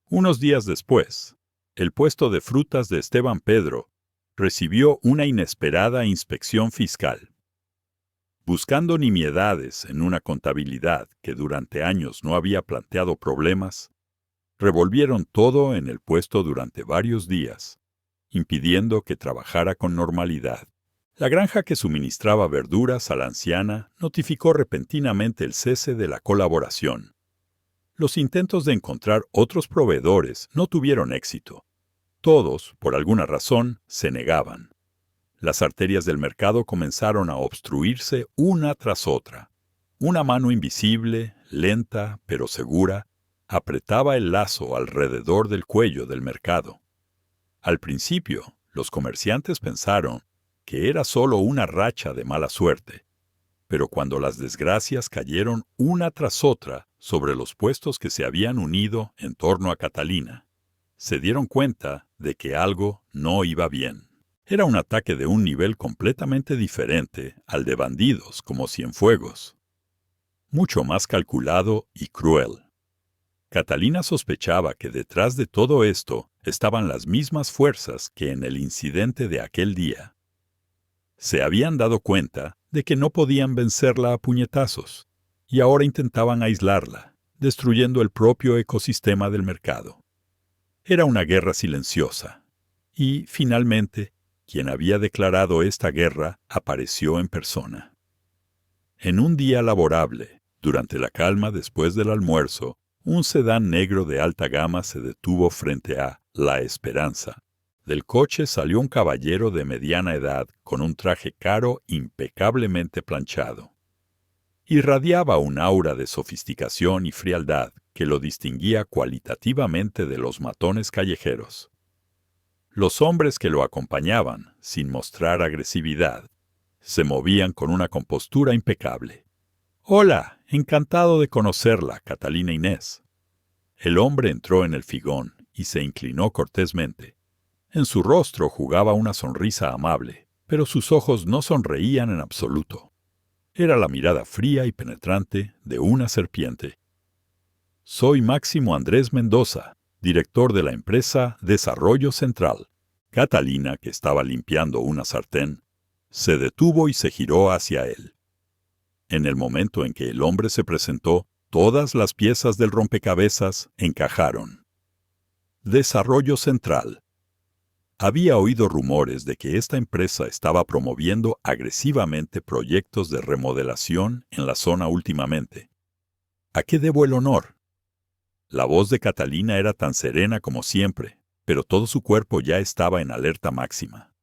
Unos días después, el puesto de frutas de Esteban Pedro recibió una inesperada inspección fiscal. Buscando nimiedades en una contabilidad que durante años no había planteado problemas, revolvieron todo en el puesto durante varios días, impidiendo que trabajara con normalidad. La granja que suministraba verduras a la anciana notificó repentinamente el cese de la colaboración. Los intentos de encontrar otros proveedores no tuvieron éxito. Todos, por alguna razón, se negaban. Las arterias del mercado comenzaron a obstruirse una tras otra. Una mano invisible, lenta pero segura, apretaba el lazo alrededor del cuello del mercado. Al principio, los comerciantes pensaron que era solo una racha de mala suerte, pero cuando las desgracias cayeron una tras otra sobre los puestos que se habían unido en torno a Catalina, se dieron cuenta de que algo no iba bien. Era un ataque de un nivel completamente diferente al de bandidos como Cienfuegos, mucho más calculado y cruel. Catalina sospechaba que detrás de todo esto estaban las mismas fuerzas que en el incidente de aquel día. Se habían dado cuenta de que no podían vencerla a puñetazos, y ahora intentaban aislarla, destruyendo el propio ecosistema del mercado. Era una guerra silenciosa, y, finalmente, quien había declarado esta guerra apareció en persona. En un día laborable, durante la calma después del almuerzo, un sedán negro de alta gama se detuvo frente a La Esperanza. Del coche salió un caballero de mediana edad con un traje caro impecablemente planchado. Irradiaba un aura de sofisticación y frialdad que lo distinguía cualitativamente de los matones callejeros. Los hombres que lo acompañaban, sin mostrar agresividad, se movían con una compostura impecable. «Hola, encantado de conocerla, Catalina Inés». El hombre entró en el figón y se inclinó cortésmente. En su rostro jugaba una sonrisa amable, pero sus ojos no sonreían en absoluto. Era la mirada fría y penetrante de una serpiente. «Soy Máximo Andrés Mendoza, director de la empresa Desarrollo Central». Catalina, que estaba limpiando una sartén, se detuvo y se giró hacia él. En el momento en que el hombre se presentó, todas las piezas del rompecabezas encajaron. Desarrollo Central. Había oído rumores de que esta empresa estaba promoviendo agresivamente proyectos de remodelación en la zona últimamente. ¿A qué debo el honor? La voz de Catalina era tan serena como siempre, pero todo su cuerpo ya estaba en alerta máxima.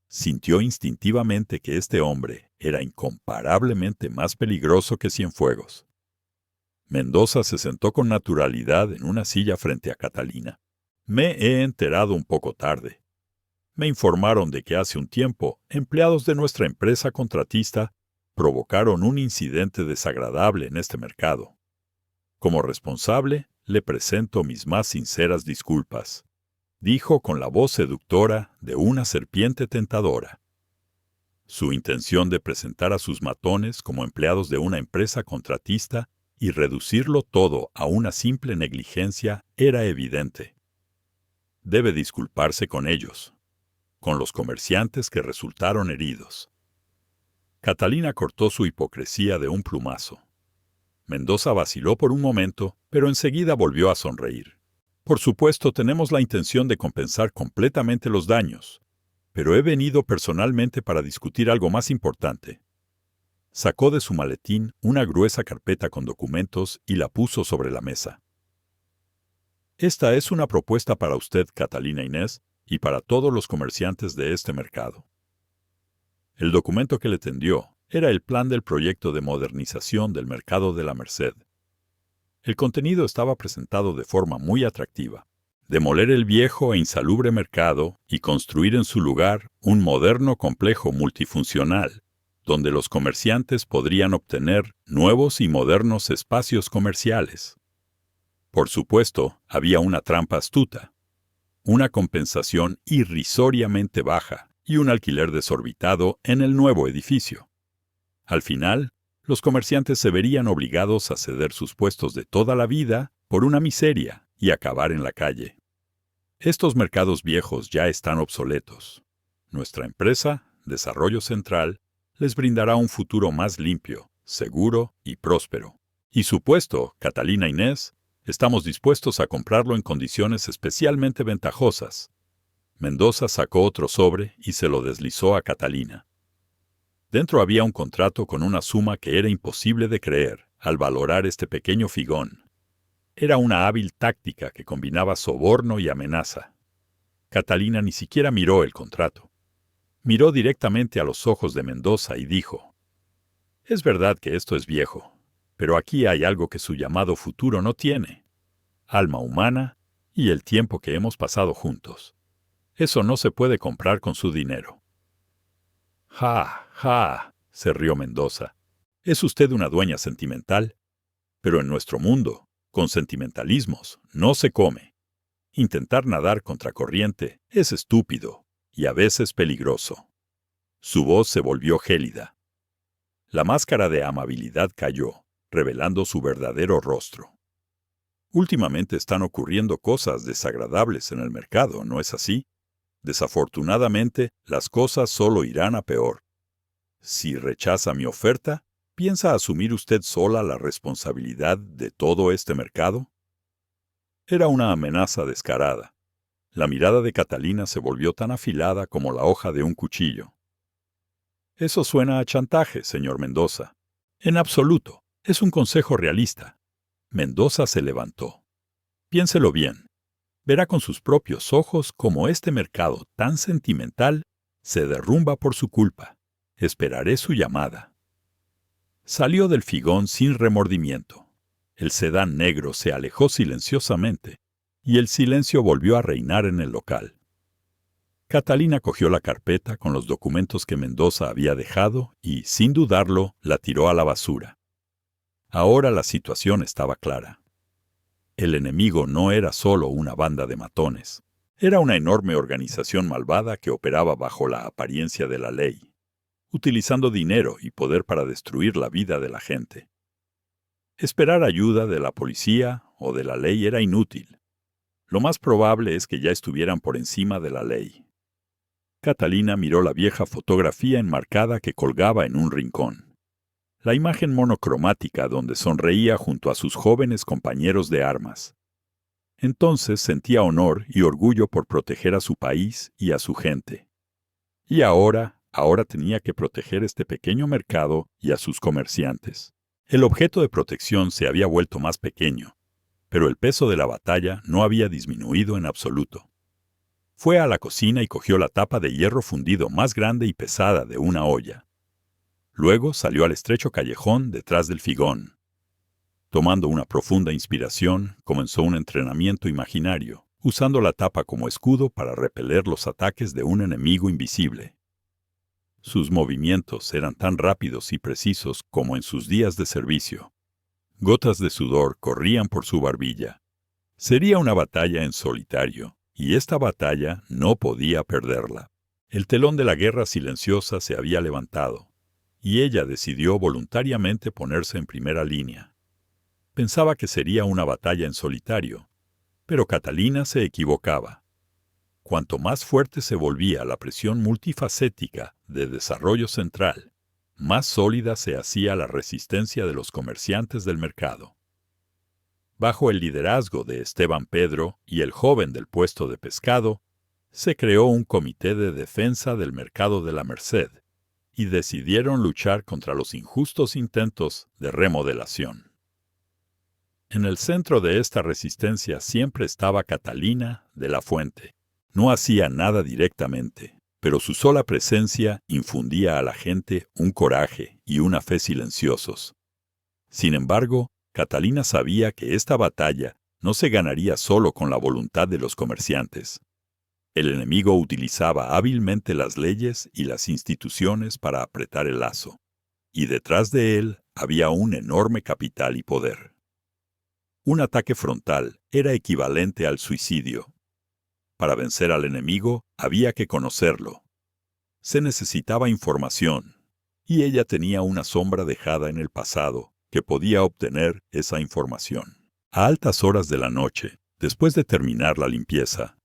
Sintió instintivamente que este hombre era incomparablemente más peligroso que Cienfuegos. Mendoza se sentó con naturalidad en una silla frente a Catalina. «Me he enterado un poco tarde. Me informaron de que hace un tiempo empleados de nuestra empresa contratista provocaron un incidente desagradable en este mercado. Como responsable, le presento mis más sinceras disculpas», dijo con la voz seductora de una serpiente tentadora. Su intención de presentar a sus matones como empleados de una empresa contratista y reducirlo todo a una simple negligencia era evidente. Debe disculparse con ellos, con los comerciantes que resultaron heridos. Catalina cortó su hipocresía de un plumazo. Mendoza vaciló por un momento, pero enseguida volvió a sonreír. «Por supuesto, tenemos la intención de compensar completamente los daños, pero he venido personalmente para discutir algo más importante». Sacó de su maletín una gruesa carpeta con documentos y la puso sobre la mesa. Esta es una propuesta para usted, Catalina Inés, y para todos los comerciantes de este mercado. El documento que le tendió era el plan del proyecto de modernización del mercado de la Merced. El contenido estaba presentado de forma muy atractiva. Demoler el viejo e insalubre mercado y construir en su lugar un moderno complejo multifuncional, donde los comerciantes podrían obtener nuevos y modernos espacios comerciales. Por supuesto, había una trampa astuta, una compensación irrisoriamente baja y un alquiler desorbitado en el nuevo edificio. Al final, los comerciantes se verían obligados a ceder sus puestos de toda la vida por una miseria y acabar en la calle. Estos mercados viejos ya están obsoletos. Nuestra empresa, Desarrollo Central, les brindará un futuro más limpio, seguro y próspero. Y su puesto, Catalina Inés, estamos dispuestos a comprarlo en condiciones especialmente ventajosas. Mendoza sacó otro sobre y se lo deslizó a Catalina. Dentro había un contrato con una suma que era imposible de creer al valorar este pequeño figón. Era una hábil táctica que combinaba soborno y amenaza. Catalina ni siquiera miró el contrato. Miró directamente a los ojos de Mendoza y dijo: «Es verdad que esto es viejo, pero aquí hay algo que su llamado futuro no tiene: alma humana y el tiempo que hemos pasado juntos. Eso no se puede comprar con su dinero». «Ja, ja», se rió Mendoza. «Es usted una dueña sentimental, pero en nuestro mundo, con sentimentalismos, no se come. Intentar nadar contracorriente es estúpido y a veces peligroso». Su voz se volvió gélida. La máscara de amabilidad cayó, revelando su verdadero rostro. «Últimamente están ocurriendo cosas desagradables en el mercado, ¿no es así? Desafortunadamente, las cosas solo irán a peor. Si rechaza mi oferta, ¿piensa asumir usted sola la responsabilidad de todo este mercado?». Era una amenaza descarada. La mirada de Catalina se volvió tan afilada como la hoja de un cuchillo. «Eso suena a chantaje, señor Mendoza». «En absoluto. Es un consejo realista». Mendoza se levantó. «Piénselo bien. Verá con sus propios ojos cómo este mercado tan sentimental se derrumba por su culpa. Esperaré su llamada». Salió del figón sin remordimiento. El sedán negro se alejó silenciosamente, y el silencio volvió a reinar en el local. Catalina cogió la carpeta con los documentos que Mendoza había dejado y, sin dudarlo, la tiró a la basura. Ahora la situación estaba clara. El enemigo no era solo una banda de matones. Era una enorme organización malvada que operaba bajo la apariencia de la ley, utilizando dinero y poder para destruir la vida de la gente. Esperar ayuda de la policía o de la ley era inútil. Lo más probable es que ya estuvieran por encima de la ley. Catalina miró la vieja fotografía enmarcada que colgaba en un rincón. La imagen monocromática donde sonreía junto a sus jóvenes compañeros de armas. Entonces sentía honor y orgullo por proteger a su país y a su gente. Y ahora tenía que proteger este pequeño mercado y a sus comerciantes. El objeto de protección se había vuelto más pequeño, pero el peso de la batalla no había disminuido en absoluto. Fue a la cocina y cogió la tapa de hierro fundido más grande y pesada de una olla. Luego salió al estrecho callejón detrás del figón. Tomando una profunda inspiración, comenzó un entrenamiento imaginario, usando la tapa como escudo para repeler los ataques de un enemigo invisible. Sus movimientos eran tan rápidos y precisos como en sus días de servicio. Gotas de sudor corrían por su barbilla. Sería una batalla en solitario, y esta batalla no podía perderla. El telón de la guerra silenciosa se había levantado, y ella decidió voluntariamente ponerse en primera línea. Pensaba que sería una batalla en solitario, pero Catalina se equivocaba. Cuanto más fuerte se volvía la presión multifacética de Desarrollo Central, más sólida se hacía la resistencia de los comerciantes del mercado. Bajo el liderazgo de Esteban Pedro y el joven del puesto de pescado, se creó un comité de defensa del mercado de la Merced, y decidieron luchar contra los injustos intentos de remodelación. En el centro de esta resistencia siempre estaba Catalina de la Fuente. No hacía nada directamente, pero su sola presencia infundía a la gente un coraje y una fe silenciosos. Sin embargo, Catalina sabía que esta batalla no se ganaría solo con la voluntad de los comerciantes. El enemigo utilizaba hábilmente las leyes y las instituciones para apretar el lazo, y detrás de él había un enorme capital y poder. Un ataque frontal era equivalente al suicidio. Para vencer al enemigo había que conocerlo. Se necesitaba información, y ella tenía una sombra dejada en el pasado que podía obtener esa información. A altas horas de la noche, después de terminar la limpieza,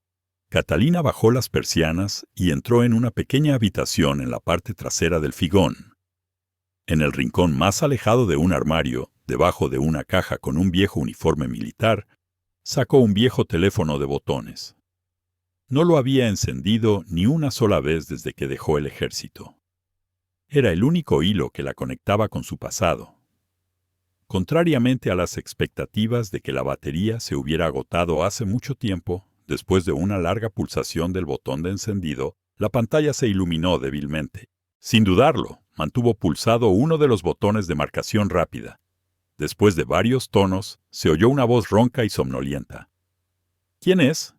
Catalina bajó las persianas y entró en una pequeña habitación en la parte trasera del figón. En el rincón más alejado de un armario, debajo de una caja con un viejo uniforme militar, sacó un viejo teléfono de botones. No lo había encendido ni una sola vez desde que dejó el ejército. Era el único hilo que la conectaba con su pasado. Contrariamente a las expectativas de que la batería se hubiera agotado hace mucho tiempo, después de una larga pulsación del botón de encendido, la pantalla se iluminó débilmente. Sin dudarlo, mantuvo pulsado uno de los botones de marcación rápida. Después de varios tonos, se oyó una voz ronca y somnolienta. ¿Quién es?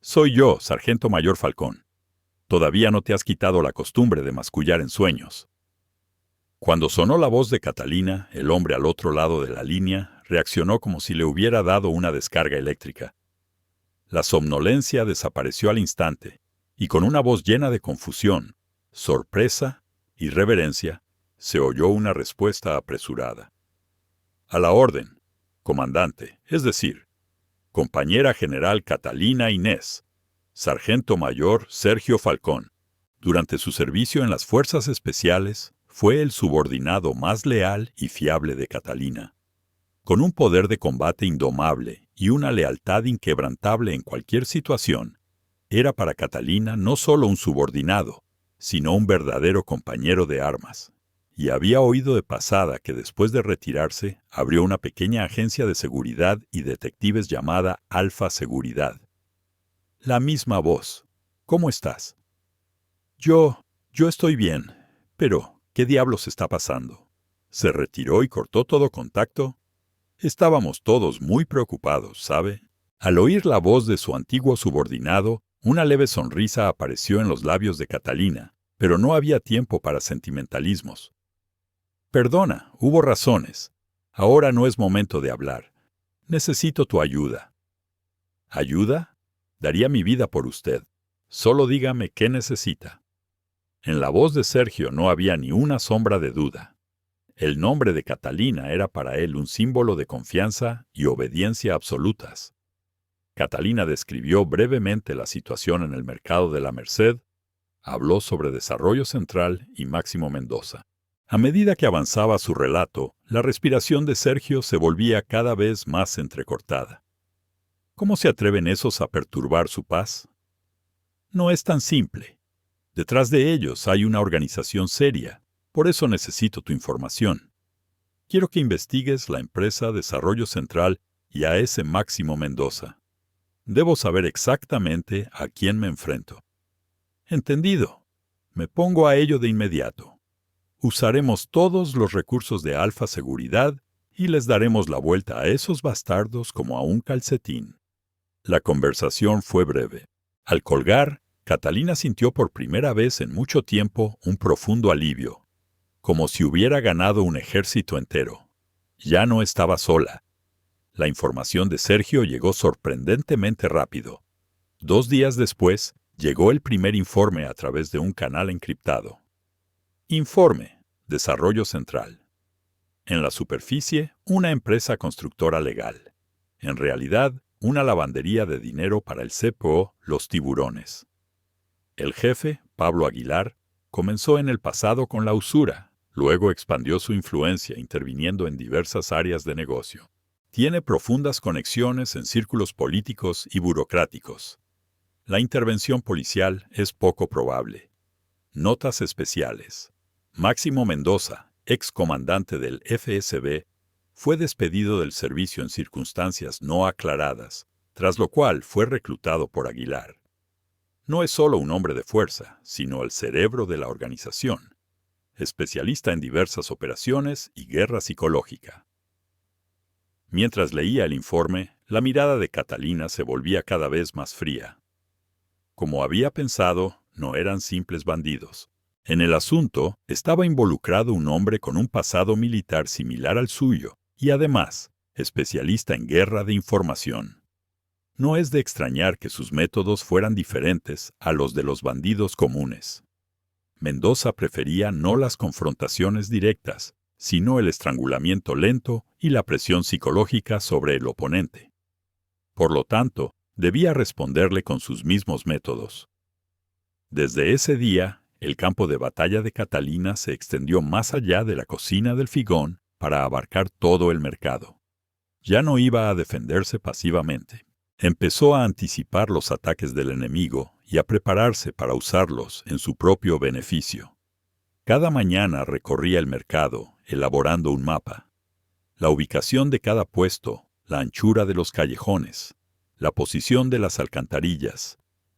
Soy yo, Sargento Mayor Falcón. Todavía no te has quitado la costumbre de mascullar en sueños. Cuando sonó la voz de Catalina, el hombre al otro lado de la línea reaccionó como si le hubiera dado una descarga eléctrica. La somnolencia desapareció al instante, y con una voz llena de confusión, sorpresa y reverencia, se oyó una respuesta apresurada. A la orden, comandante, es decir, compañera general Catalina Inés, sargento mayor Sergio Falcón. Durante su servicio en las Fuerzas Especiales, fue el subordinado más leal y fiable de Catalina. Con un poder de combate indomable y una lealtad inquebrantable en cualquier situación, era para Catalina no solo un subordinado, sino un verdadero compañero de armas. Y había oído de pasada que después de retirarse, abrió una pequeña agencia de seguridad y detectives llamada Alfa Seguridad. La misma voz. ¿Cómo estás? Yo estoy bien, pero ¿qué diablos está pasando? ¿Se retiró y cortó todo contacto? Estábamos todos muy preocupados, ¿sabe? Al oír la voz de su antiguo subordinado, una leve sonrisa apareció en los labios de Catalina, pero no había tiempo para sentimentalismos. Perdona, hubo razones. Ahora no es momento de hablar. Necesito tu ayuda. ¿Ayuda? Daría mi vida por usted. Solo dígame qué necesita. En la voz de Sergio no había ni una sombra de duda. El nombre de Catalina era para él un símbolo de confianza y obediencia absolutas. Catalina describió brevemente la situación en el mercado de la Merced, habló sobre Desarrollo Central y Máximo Mendoza. A medida que avanzaba su relato, la respiración de Sergio se volvía cada vez más entrecortada. ¿Cómo se atreven esos a perturbar su paz? No es tan simple. Detrás de ellos hay una organización seria, por eso necesito tu información. Quiero que investigues la empresa Desarrollo Central y a ese Máximo Mendoza. Debo saber exactamente a quién me enfrento. Entendido. Me pongo a ello de inmediato. Usaremos todos los recursos de Alfa Seguridad y les daremos la vuelta a esos bastardos como a un calcetín. La conversación fue breve. Al colgar, Catalina sintió por primera vez en mucho tiempo un profundo alivio, como si hubiera ganado un ejército entero. Ya no estaba sola. La información de Sergio llegó sorprendentemente rápido. 2 días después, llegó el primer informe a través de un canal encriptado. Informe. Desarrollo Central. En la superficie, una empresa constructora legal. En realidad, una lavandería de dinero para el CPO Los Tiburones. El jefe, Pablo Aguilar, comenzó en el pasado con la usura, luego expandió su influencia interviniendo en diversas áreas de negocio. Tiene profundas conexiones en círculos políticos y burocráticos. La intervención policial es poco probable. Notas especiales. Máximo Mendoza, ex comandante del FSB, fue despedido del servicio en circunstancias no aclaradas, tras lo cual fue reclutado por Aguilar. No es solo un hombre de fuerza, sino el cerebro de la organización, especialista en diversas operaciones y guerra psicológica. Mientras leía el informe, la mirada de Catalina se volvía cada vez más fría. Como había pensado, no eran simples bandidos. En el asunto estaba involucrado un hombre con un pasado militar similar al suyo y además especialista en guerra de información. No es de extrañar que sus métodos fueran diferentes a los de los bandidos comunes. Mendoza prefería no las confrontaciones directas, sino el estrangulamiento lento y la presión psicológica sobre el oponente. Por lo tanto, debía responderle con sus mismos métodos. Desde ese día, el campo de batalla de Catalina se extendió más allá de la cocina del Figón para abarcar todo el mercado. Ya no iba a defenderse pasivamente. Empezó a anticipar los ataques del enemigo y a prepararse para usarlos en su propio beneficio. Cada mañana recorría el mercado, elaborando un mapa. La ubicación de cada puesto, la anchura de los callejones, la posición de las alcantarillas,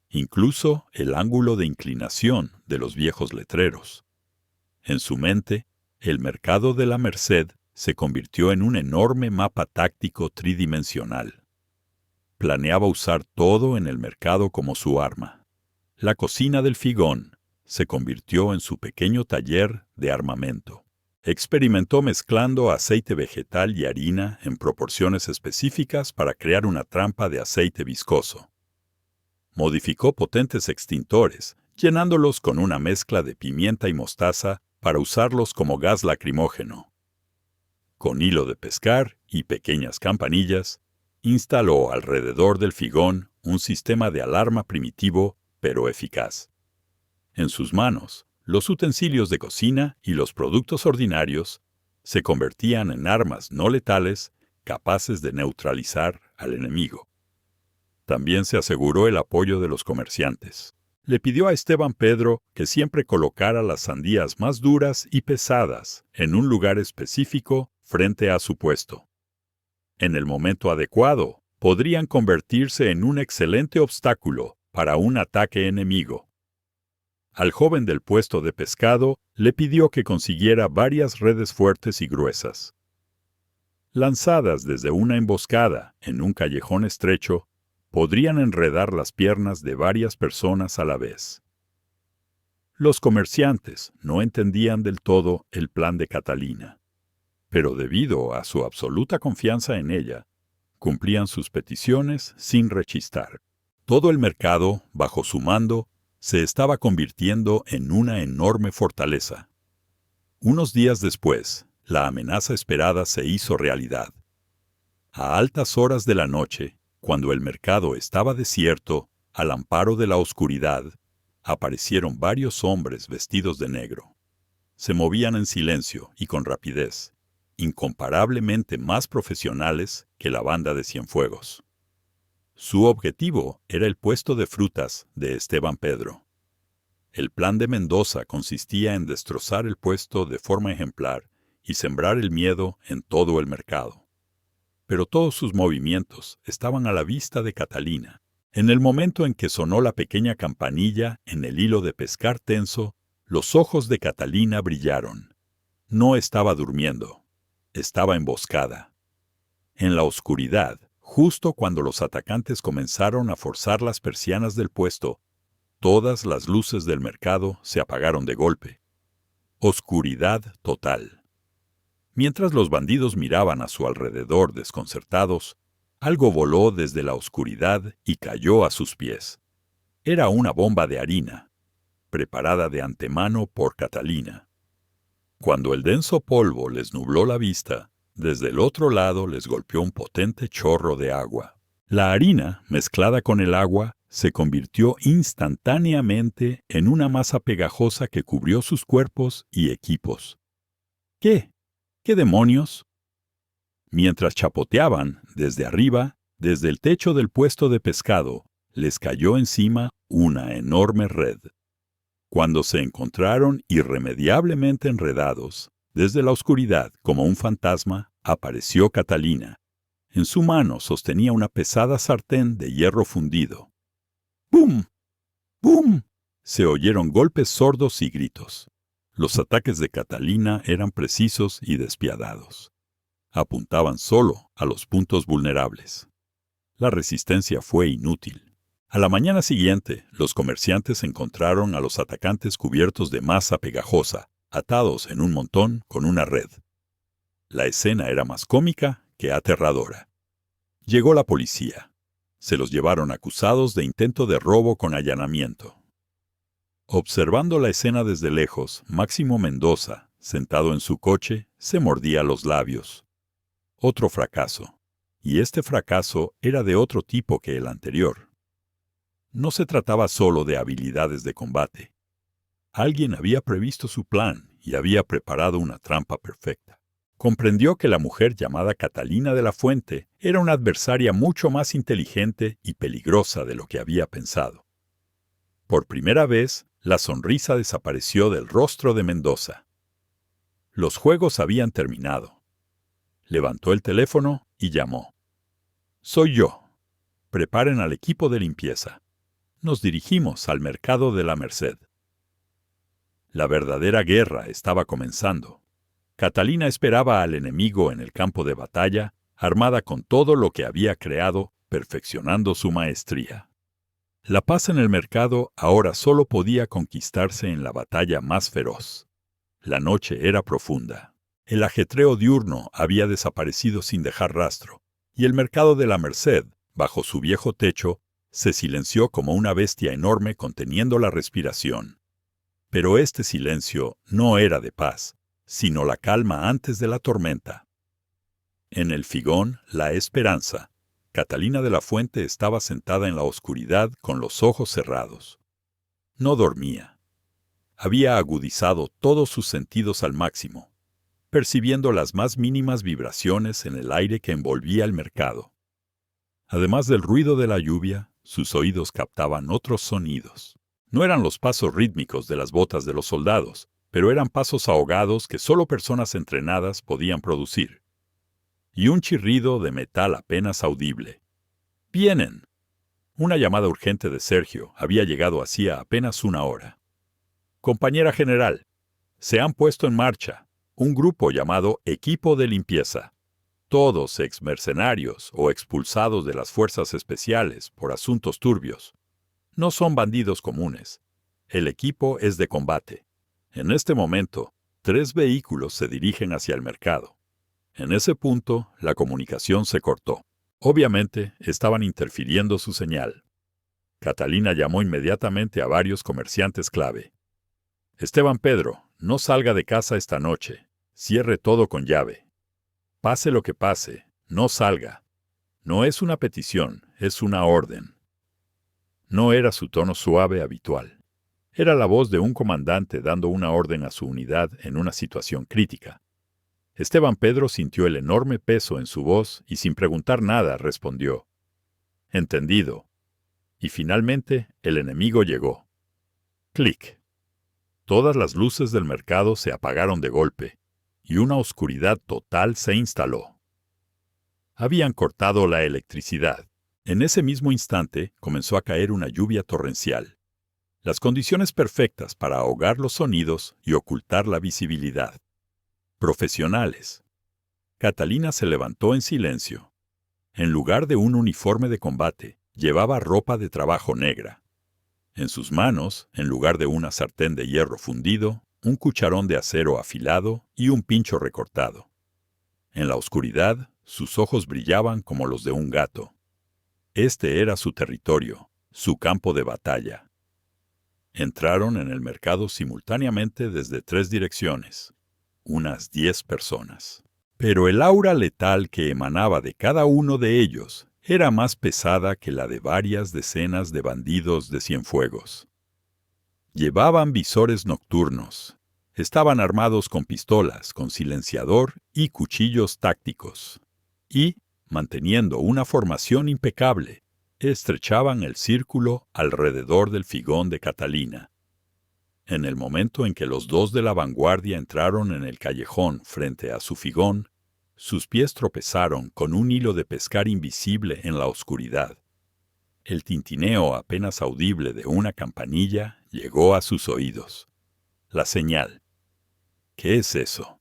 incluso el ángulo de inclinación de los viejos letreros. En su mente, el mercado de la Merced se convirtió en un enorme mapa táctico tridimensional. Planeaba usar todo en el mercado como su arma. La cocina del Figón se convirtió en su pequeño taller de armamento. Experimentó mezclando aceite vegetal y harina en proporciones específicas para crear una trampa de aceite viscoso. Modificó potentes extintores, llenándolos con una mezcla de pimienta y mostaza para usarlos como gas lacrimógeno. Con hilo de pescar y pequeñas campanillas, instaló alrededor del Figón un sistema de alarma primitivo pero eficaz. En sus manos, los utensilios de cocina y los productos ordinarios se convertían en armas no letales capaces de neutralizar al enemigo. También se aseguró el apoyo de los comerciantes. Le pidió a Esteban Pedro que siempre colocara las sandías más duras y pesadas en un lugar específico frente a su puesto. En el momento adecuado, podrían convertirse en un excelente obstáculo para un ataque enemigo. Al joven del puesto de pescado le pidió que consiguiera varias redes fuertes y gruesas. Lanzadas desde una emboscada en un callejón estrecho, podrían enredar las piernas de varias personas a la vez. Los comerciantes no entendían del todo el plan de Catalina, pero debido a su absoluta confianza en ella, cumplían sus peticiones sin rechistar. Todo el mercado, bajo su mando, se estaba convirtiendo en una enorme fortaleza. Unos días después, la amenaza esperada se hizo realidad. A altas horas de la noche, cuando el mercado estaba desierto, al amparo de la oscuridad, aparecieron varios hombres vestidos de negro. Se movían en silencio y con rapidez, incomparablemente más profesionales que la banda de Cienfuegos. Su objetivo era el puesto de frutas de Esteban Pedro. El plan de Mendoza consistía en destrozar el puesto de forma ejemplar y sembrar el miedo en todo el mercado. Pero todos sus movimientos estaban a la vista de Catalina. En el momento en que sonó la pequeña campanilla en el hilo de pescar tenso, los ojos de Catalina brillaron. No estaba durmiendo. Estaba emboscada. En la oscuridad, justo cuando los atacantes comenzaron a forzar las persianas del puesto, todas las luces del mercado se apagaron de golpe. Oscuridad total. Mientras los bandidos miraban a su alrededor desconcertados, algo voló desde la oscuridad y cayó a sus pies. Era una bomba de harina, preparada de antemano por Catalina. Cuando el denso polvo les nubló la vista, desde el otro lado les golpeó un potente chorro de agua. La harina, mezclada con el agua, se convirtió instantáneamente en una masa pegajosa que cubrió sus cuerpos y equipos. ¿Qué? ¿Qué demonios? Mientras chapoteaban, desde arriba, desde el techo del puesto de pescado, les cayó encima una enorme red. Cuando se encontraron irremediablemente enredados, desde la oscuridad, como un fantasma, apareció Catalina. En su mano sostenía una pesada sartén de hierro fundido. ¡Bum! ¡Bum! Se oyeron golpes sordos y gritos. Los ataques de Catalina eran precisos y despiadados. Apuntaban solo a los puntos vulnerables. La resistencia fue inútil. A la mañana siguiente, los comerciantes encontraron a los atacantes cubiertos de masa pegajosa, atados en un montón con una red. La escena era más cómica que aterradora. Llegó la policía. Se los llevaron acusados de intento de robo con allanamiento. Observando la escena desde lejos, Máximo Mendoza, sentado en su coche, se mordía los labios. Otro fracaso. Y este fracaso era de otro tipo que el anterior. No se trataba solo de habilidades de combate. Alguien había previsto su plan y había preparado una trampa perfecta. Comprendió que la mujer llamada Catalina de la Fuente era una adversaria mucho más inteligente y peligrosa de lo que había pensado. Por primera vez, la sonrisa desapareció del rostro de Mendoza. Los juegos habían terminado. Levantó el teléfono y llamó. «Soy yo. Preparen al equipo de limpieza. Nos dirigimos al mercado de la Merced». La verdadera guerra estaba comenzando. Catalina esperaba al enemigo en el campo de batalla, armada con todo lo que había creado, perfeccionando su maestría. La paz en el mercado ahora solo podía conquistarse en la batalla más feroz. La noche era profunda. El ajetreo diurno había desaparecido sin dejar rastro, y el mercado de la Merced, bajo su viejo techo, se silenció como una bestia enorme conteniendo la respiración. Pero este silencio no era de paz, sino la calma antes de la tormenta. En el figón La Esperanza, Catalina de la Fuente estaba sentada en la oscuridad con los ojos cerrados. No dormía. Había agudizado todos sus sentidos al máximo, percibiendo las más mínimas vibraciones en el aire que envolvía el mercado. Además del ruido de la lluvia, sus oídos captaban otros sonidos. No eran los pasos rítmicos de las botas de los soldados, pero eran pasos ahogados que solo personas entrenadas podían producir. Y un chirrido de metal apenas audible. «¡Vienen!». Una llamada urgente de Sergio había llegado hacía apenas una hora. «Compañera general, se han puesto en marcha un grupo llamado Equipo de Limpieza. Todos exmercenarios o expulsados de las fuerzas especiales por asuntos turbios. No son bandidos comunes. El equipo es de combate. En este momento, 3 vehículos se dirigen hacia el mercado». En ese punto, la comunicación se cortó. Obviamente, estaban interfiriendo su señal. Catalina llamó inmediatamente a varios comerciantes clave. «Esteban Pedro, no salga de casa esta noche. Cierre todo con llave. Pase lo que pase, no salga. No es una petición, es una orden». No era su tono suave habitual. Era la voz de un comandante dando una orden a su unidad en una situación crítica. Esteban Pedro sintió el enorme peso en su voz y sin preguntar nada respondió: «Entendido». Y finalmente el enemigo llegó. Clic. Todas las luces del mercado se apagaron de golpe, y una oscuridad total se instaló. Habían cortado la electricidad. En ese mismo instante comenzó a caer una lluvia torrencial. Las condiciones perfectas para ahogar los sonidos y ocultar la visibilidad. Profesionales. Catalina se levantó en silencio. En lugar de un uniforme de combate, llevaba ropa de trabajo negra. En sus manos, en lugar de una sartén de hierro fundido, un cucharón de acero afilado y un pincho recortado. En la oscuridad, sus ojos brillaban como los de un gato. Este era su territorio, su campo de batalla. Entraron en el mercado simultáneamente desde 3 direcciones. Unas 10 personas. Pero el aura letal que emanaba de cada uno de ellos era más pesada que la de varias decenas de bandidos de Cienfuegos. Llevaban visores nocturnos. Estaban armados con pistolas, con silenciador y cuchillos tácticos. Y, manteniendo una formación impecable, estrechaban el círculo alrededor del figón de Catalina. En el momento en que los dos de la vanguardia entraron en el callejón frente a su figón, sus pies tropezaron con un hilo de pescar invisible en la oscuridad. El tintineo apenas audible de una campanilla llegó a sus oídos. La señal. ¿Qué es eso?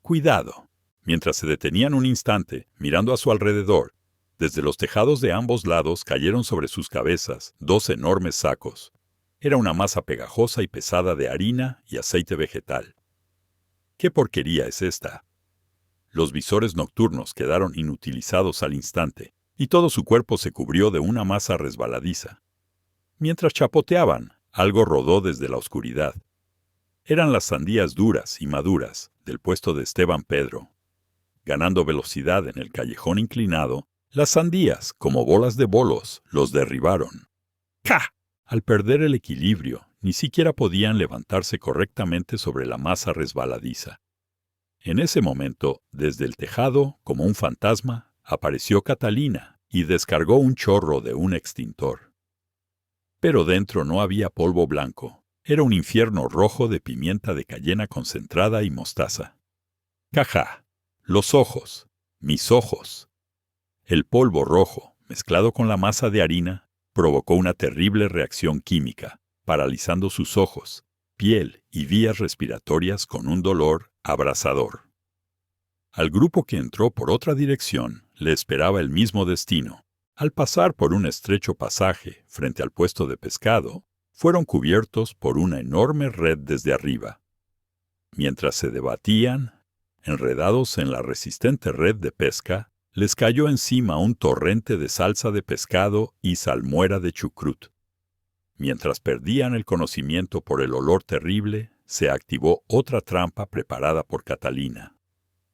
¡Cuidado! Mientras se detenían un instante, mirando a su alrededor, desde los tejados de ambos lados cayeron sobre sus cabezas 2 enormes sacos. Era una masa pegajosa y pesada de harina y aceite vegetal. ¿Qué porquería es esta? Los visores nocturnos quedaron inutilizados al instante, y todo su cuerpo se cubrió de una masa resbaladiza. Mientras chapoteaban, algo rodó desde la oscuridad. Eran las sandías duras y maduras del puesto de Esteban Pedro. Ganando velocidad en el callejón inclinado, las sandías, como bolas de bolos, los derribaron. ¡Ca! Al perder el equilibrio, ni siquiera podían levantarse correctamente sobre la masa resbaladiza. En ese momento, desde el tejado, como un fantasma, apareció Catalina y descargó un chorro de un extintor. Pero dentro no había polvo blanco. Era un infierno rojo de pimienta de cayena concentrada y mostaza. ¡Caja! Los ojos. Mis ojos. El polvo rojo, mezclado con la masa de harina, provocó una terrible reacción química, paralizando sus ojos, piel y vías respiratorias con un dolor abrasador. Al grupo que entró por otra dirección le esperaba el mismo destino. Al pasar por un estrecho pasaje frente al puesto de pescado, fueron cubiertos por una enorme red desde arriba. Mientras se debatían, enredados en la resistente red de pesca, les cayó encima un torrente de salsa de pescado y salmuera de chucrut. Mientras perdían el conocimiento por el olor terrible, se activó otra trampa preparada por Catalina.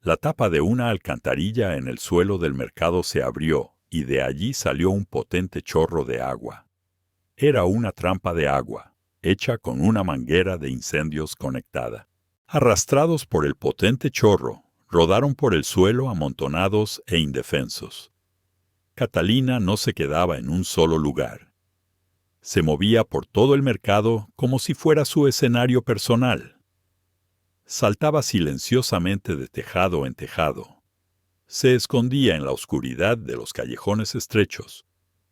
La tapa de una alcantarilla en el suelo del mercado se abrió y de allí salió un potente chorro de agua. Era una trampa de agua, hecha con una manguera de incendios conectada. Arrastrados por el potente chorro, rodaron por el suelo amontonados e indefensos. Catalina no se quedaba en un solo lugar. Se movía por todo el mercado como si fuera su escenario personal. Saltaba silenciosamente de tejado en tejado. Se escondía en la oscuridad de los callejones estrechos.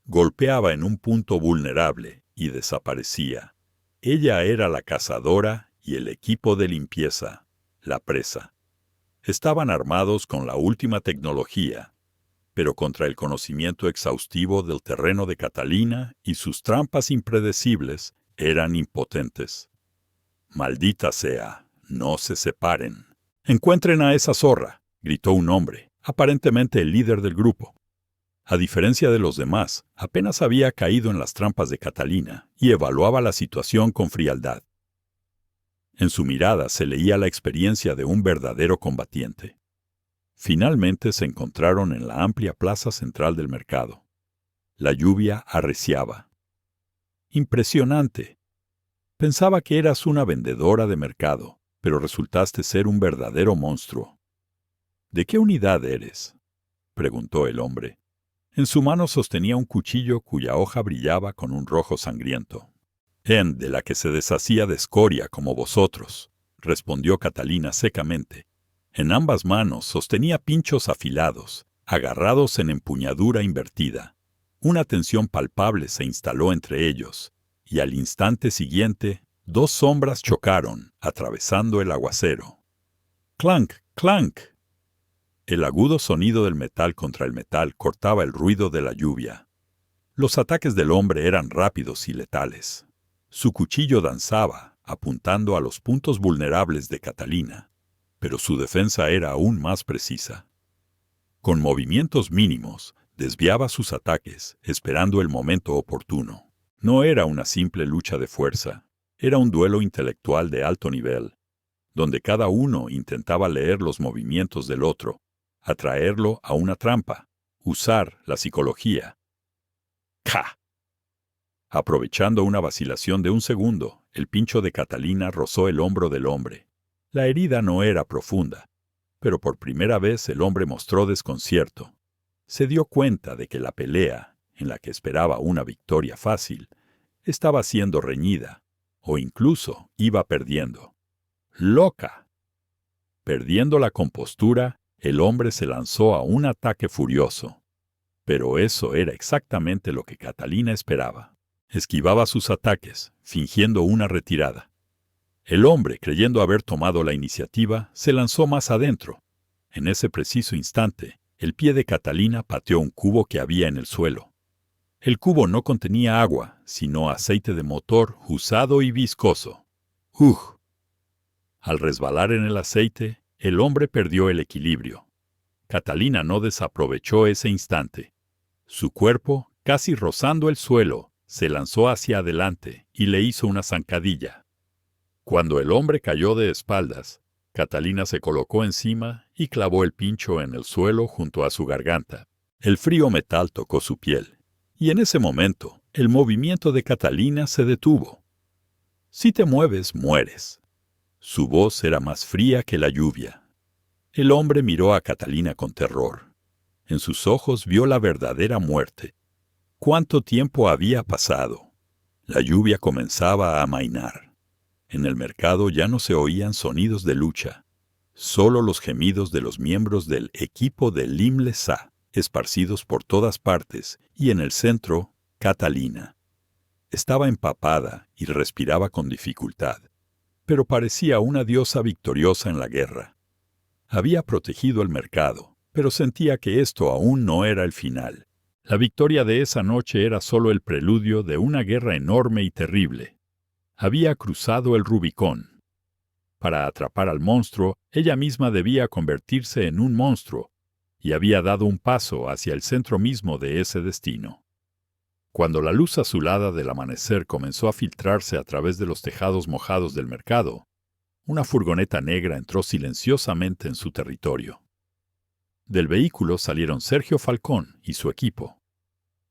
Golpeaba en un punto vulnerable y desaparecía. Ella era la cazadora y el equipo de limpieza, la presa. Estaban armados con la última tecnología, pero contra el conocimiento exhaustivo del terreno de Catalina y sus trampas impredecibles eran impotentes. «Maldita sea, no se separen». «Encuentren a esa zorra», gritó un hombre, aparentemente el líder del grupo. A diferencia de los demás, apenas había caído en las trampas de Catalina y evaluaba la situación con frialdad. En su mirada se leía la experiencia de un verdadero combatiente. Finalmente se encontraron en la amplia plaza central del mercado. La lluvia arreciaba. «Impresionante. Pensaba que eras una vendedora de mercado, pero resultaste ser un verdadero monstruo». «¿De qué unidad eres?», preguntó el hombre. En su mano sostenía un cuchillo cuya hoja brillaba con un rojo sangriento. «De la que se deshacía de escoria como vosotros», respondió Catalina secamente. En ambas manos sostenía pinchos afilados, agarrados en empuñadura invertida. Una tensión palpable se instaló entre ellos, y al instante siguiente, 2 sombras chocaron, atravesando el aguacero. «¡Clank! ¡Clank!». El agudo sonido del metal contra el metal cortaba el ruido de la lluvia. Los ataques del hombre eran rápidos y letales. Su cuchillo danzaba, apuntando a los puntos vulnerables de Catalina, pero su defensa era aún más precisa. Con movimientos mínimos, desviaba sus ataques, esperando el momento oportuno. No era una simple lucha de fuerza, era un duelo intelectual de alto nivel, donde cada uno intentaba leer los movimientos del otro, atraerlo a una trampa, usar la psicología. ¡Ja! Aprovechando una vacilación de un segundo, el pincho de Catalina rozó el hombro del hombre. La herida no era profunda, pero por primera vez el hombre mostró desconcierto. Se dio cuenta de que la pelea, en la que esperaba una victoria fácil, estaba siendo reñida, o incluso iba perdiendo. ¡Loca! Perdiendo la compostura, el hombre se lanzó a un ataque furioso. Pero eso era exactamente lo que Catalina esperaba. Esquivaba sus ataques, fingiendo una retirada. El hombre, creyendo haber tomado la iniciativa, se lanzó más adentro. En ese preciso instante, el pie de Catalina pateó un cubo que había en el suelo. El cubo no contenía agua, sino aceite de motor usado y viscoso. ¡Ugh! Al resbalar en el aceite, el hombre perdió el equilibrio. Catalina no desaprovechó ese instante. Su cuerpo, casi rozando el suelo, se lanzó hacia adelante y le hizo una zancadilla. Cuando el hombre cayó de espaldas, Catalina se colocó encima y clavó el pincho en el suelo junto a su garganta. El frío metal tocó su piel, y en ese momento el movimiento de Catalina se detuvo. Si te mueves, mueres. Su voz era más fría que la lluvia. El hombre miró a Catalina con terror. En sus ojos vio la verdadera muerte. ¿Cuánto tiempo había pasado? La lluvia comenzaba a amainar. En el mercado ya no se oían sonidos de lucha, solo los gemidos de los miembros del equipo de Limlesa, esparcidos por todas partes, y en el centro, Catalina. Estaba empapada y respiraba con dificultad, pero parecía una diosa victoriosa en la guerra. Había protegido el mercado, pero sentía que esto aún no era el final. La victoria de esa noche era solo el preludio de una guerra enorme y terrible. Había cruzado el Rubicón. Para atrapar al monstruo, ella misma debía convertirse en un monstruo, y había dado un paso hacia el centro mismo de ese destino. Cuando la luz azulada del amanecer comenzó a filtrarse a través de los tejados mojados del mercado, una furgoneta negra entró silenciosamente en su territorio. Del vehículo salieron Sergio Falcón y su equipo.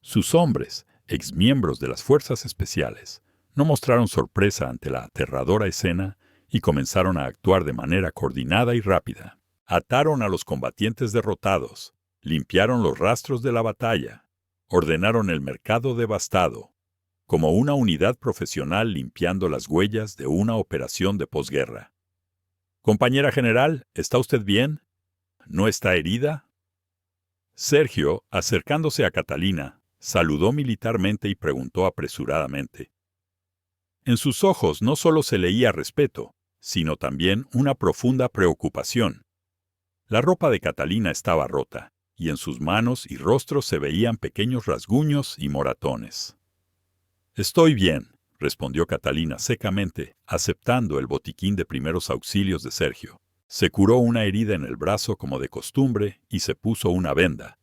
Sus hombres, exmiembros de las fuerzas especiales, no mostraron sorpresa ante la aterradora escena y comenzaron a actuar de manera coordinada y rápida. Ataron a los combatientes derrotados, limpiaron los rastros de la batalla, ordenaron el mercado devastado, como una unidad profesional limpiando las huellas de una operación de posguerra. «Compañera general, ¿está usted bien? ¿No está herida?» Sergio, acercándose a Catalina, saludó militarmente y preguntó apresuradamente. En sus ojos no solo se leía respeto, sino también una profunda preocupación. La ropa de Catalina estaba rota, y en sus manos y rostro se veían pequeños rasguños y moratones. «Estoy bien», respondió Catalina secamente, aceptando el botiquín de primeros auxilios de Sergio. Se curó una herida en el brazo como de costumbre y se puso una venda.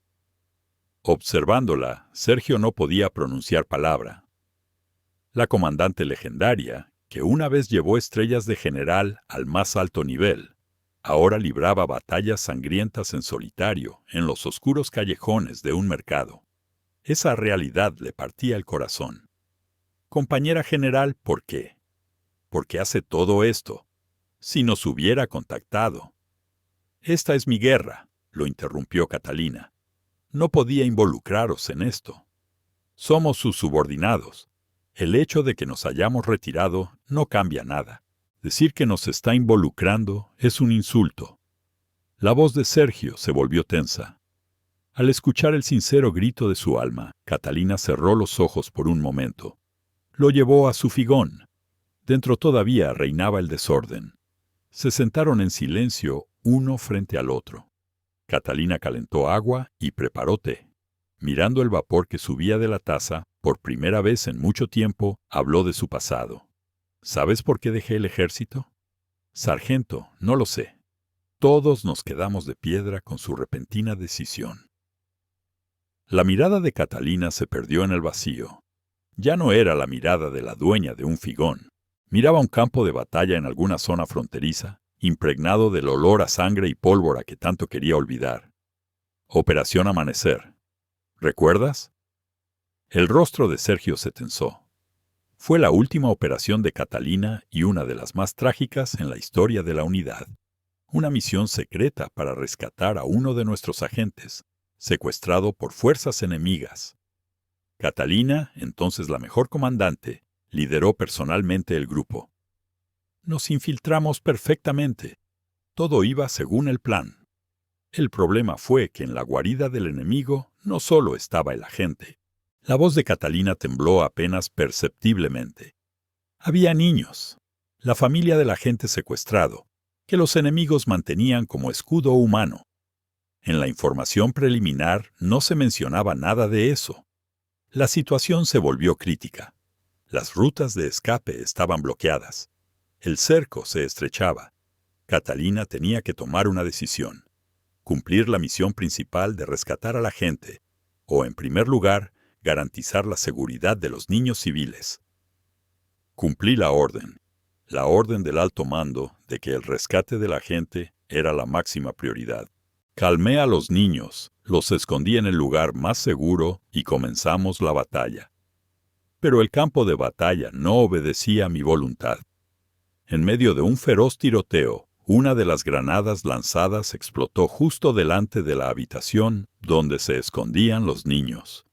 Observándola, Sergio no podía pronunciar palabra. La comandante legendaria, que una vez llevó estrellas de general al más alto nivel, ahora libraba batallas sangrientas en solitario en los oscuros callejones de un mercado. Esa realidad le partía el corazón. «Compañera general, ¿por qué? ¿Por qué hace todo esto? Si nos hubiera contactado». «Esta es mi guerra», lo interrumpió Catalina. «No podía involucraros en esto. Somos sus subordinados. El hecho de que nos hayamos retirado no cambia nada. Decir que nos está involucrando es un insulto». La voz de Sergio se volvió tensa. Al escuchar el sincero grito de su alma, Catalina cerró los ojos por un momento. Lo llevó a su figón. Dentro todavía reinaba el desorden. Se sentaron en silencio uno frente al otro. Catalina calentó agua y preparó té. Mirando el vapor que subía de la taza, por primera vez en mucho tiempo, habló de su pasado. «¿Sabes por qué dejé el ejército?» «Sargento, no lo sé». Todos nos quedamos de piedra con su repentina decisión. La mirada de Catalina se perdió en el vacío. Ya no era la mirada de la dueña de un figón. Miraba un campo de batalla en alguna zona fronteriza, impregnado del olor a sangre y pólvora que tanto quería olvidar. Operación Amanecer. ¿Recuerdas? El rostro de Sergio se tensó. Fue la última operación de Catalina y una de las más trágicas en la historia de la unidad. Una misión secreta para rescatar a uno de nuestros agentes, secuestrado por fuerzas enemigas. Catalina, entonces la mejor comandante, lideró personalmente el grupo. Nos infiltramos perfectamente. Todo iba según el plan. El problema fue que en la guarida del enemigo no solo estaba el agente. La voz de Catalina tembló apenas perceptiblemente. Había niños, la familia del agente secuestrado, que los enemigos mantenían como escudo humano. En la información preliminar no se mencionaba nada de eso. La situación se volvió crítica. Las rutas de escape estaban bloqueadas. El cerco se estrechaba. Catalina tenía que tomar una decisión. Cumplir la misión principal de rescatar a la gente, o, en primer lugar, garantizar la seguridad de los niños civiles. Cumplí la orden del alto mando de que el rescate de la gente era la máxima prioridad. Calmé a los niños, los escondí en el lugar más seguro y comenzamos la batalla. Pero el campo de batalla no obedecía a mi voluntad. En medio de un feroz tiroteo, una de las granadas lanzadas explotó justo delante de la habitación donde se escondían los niños.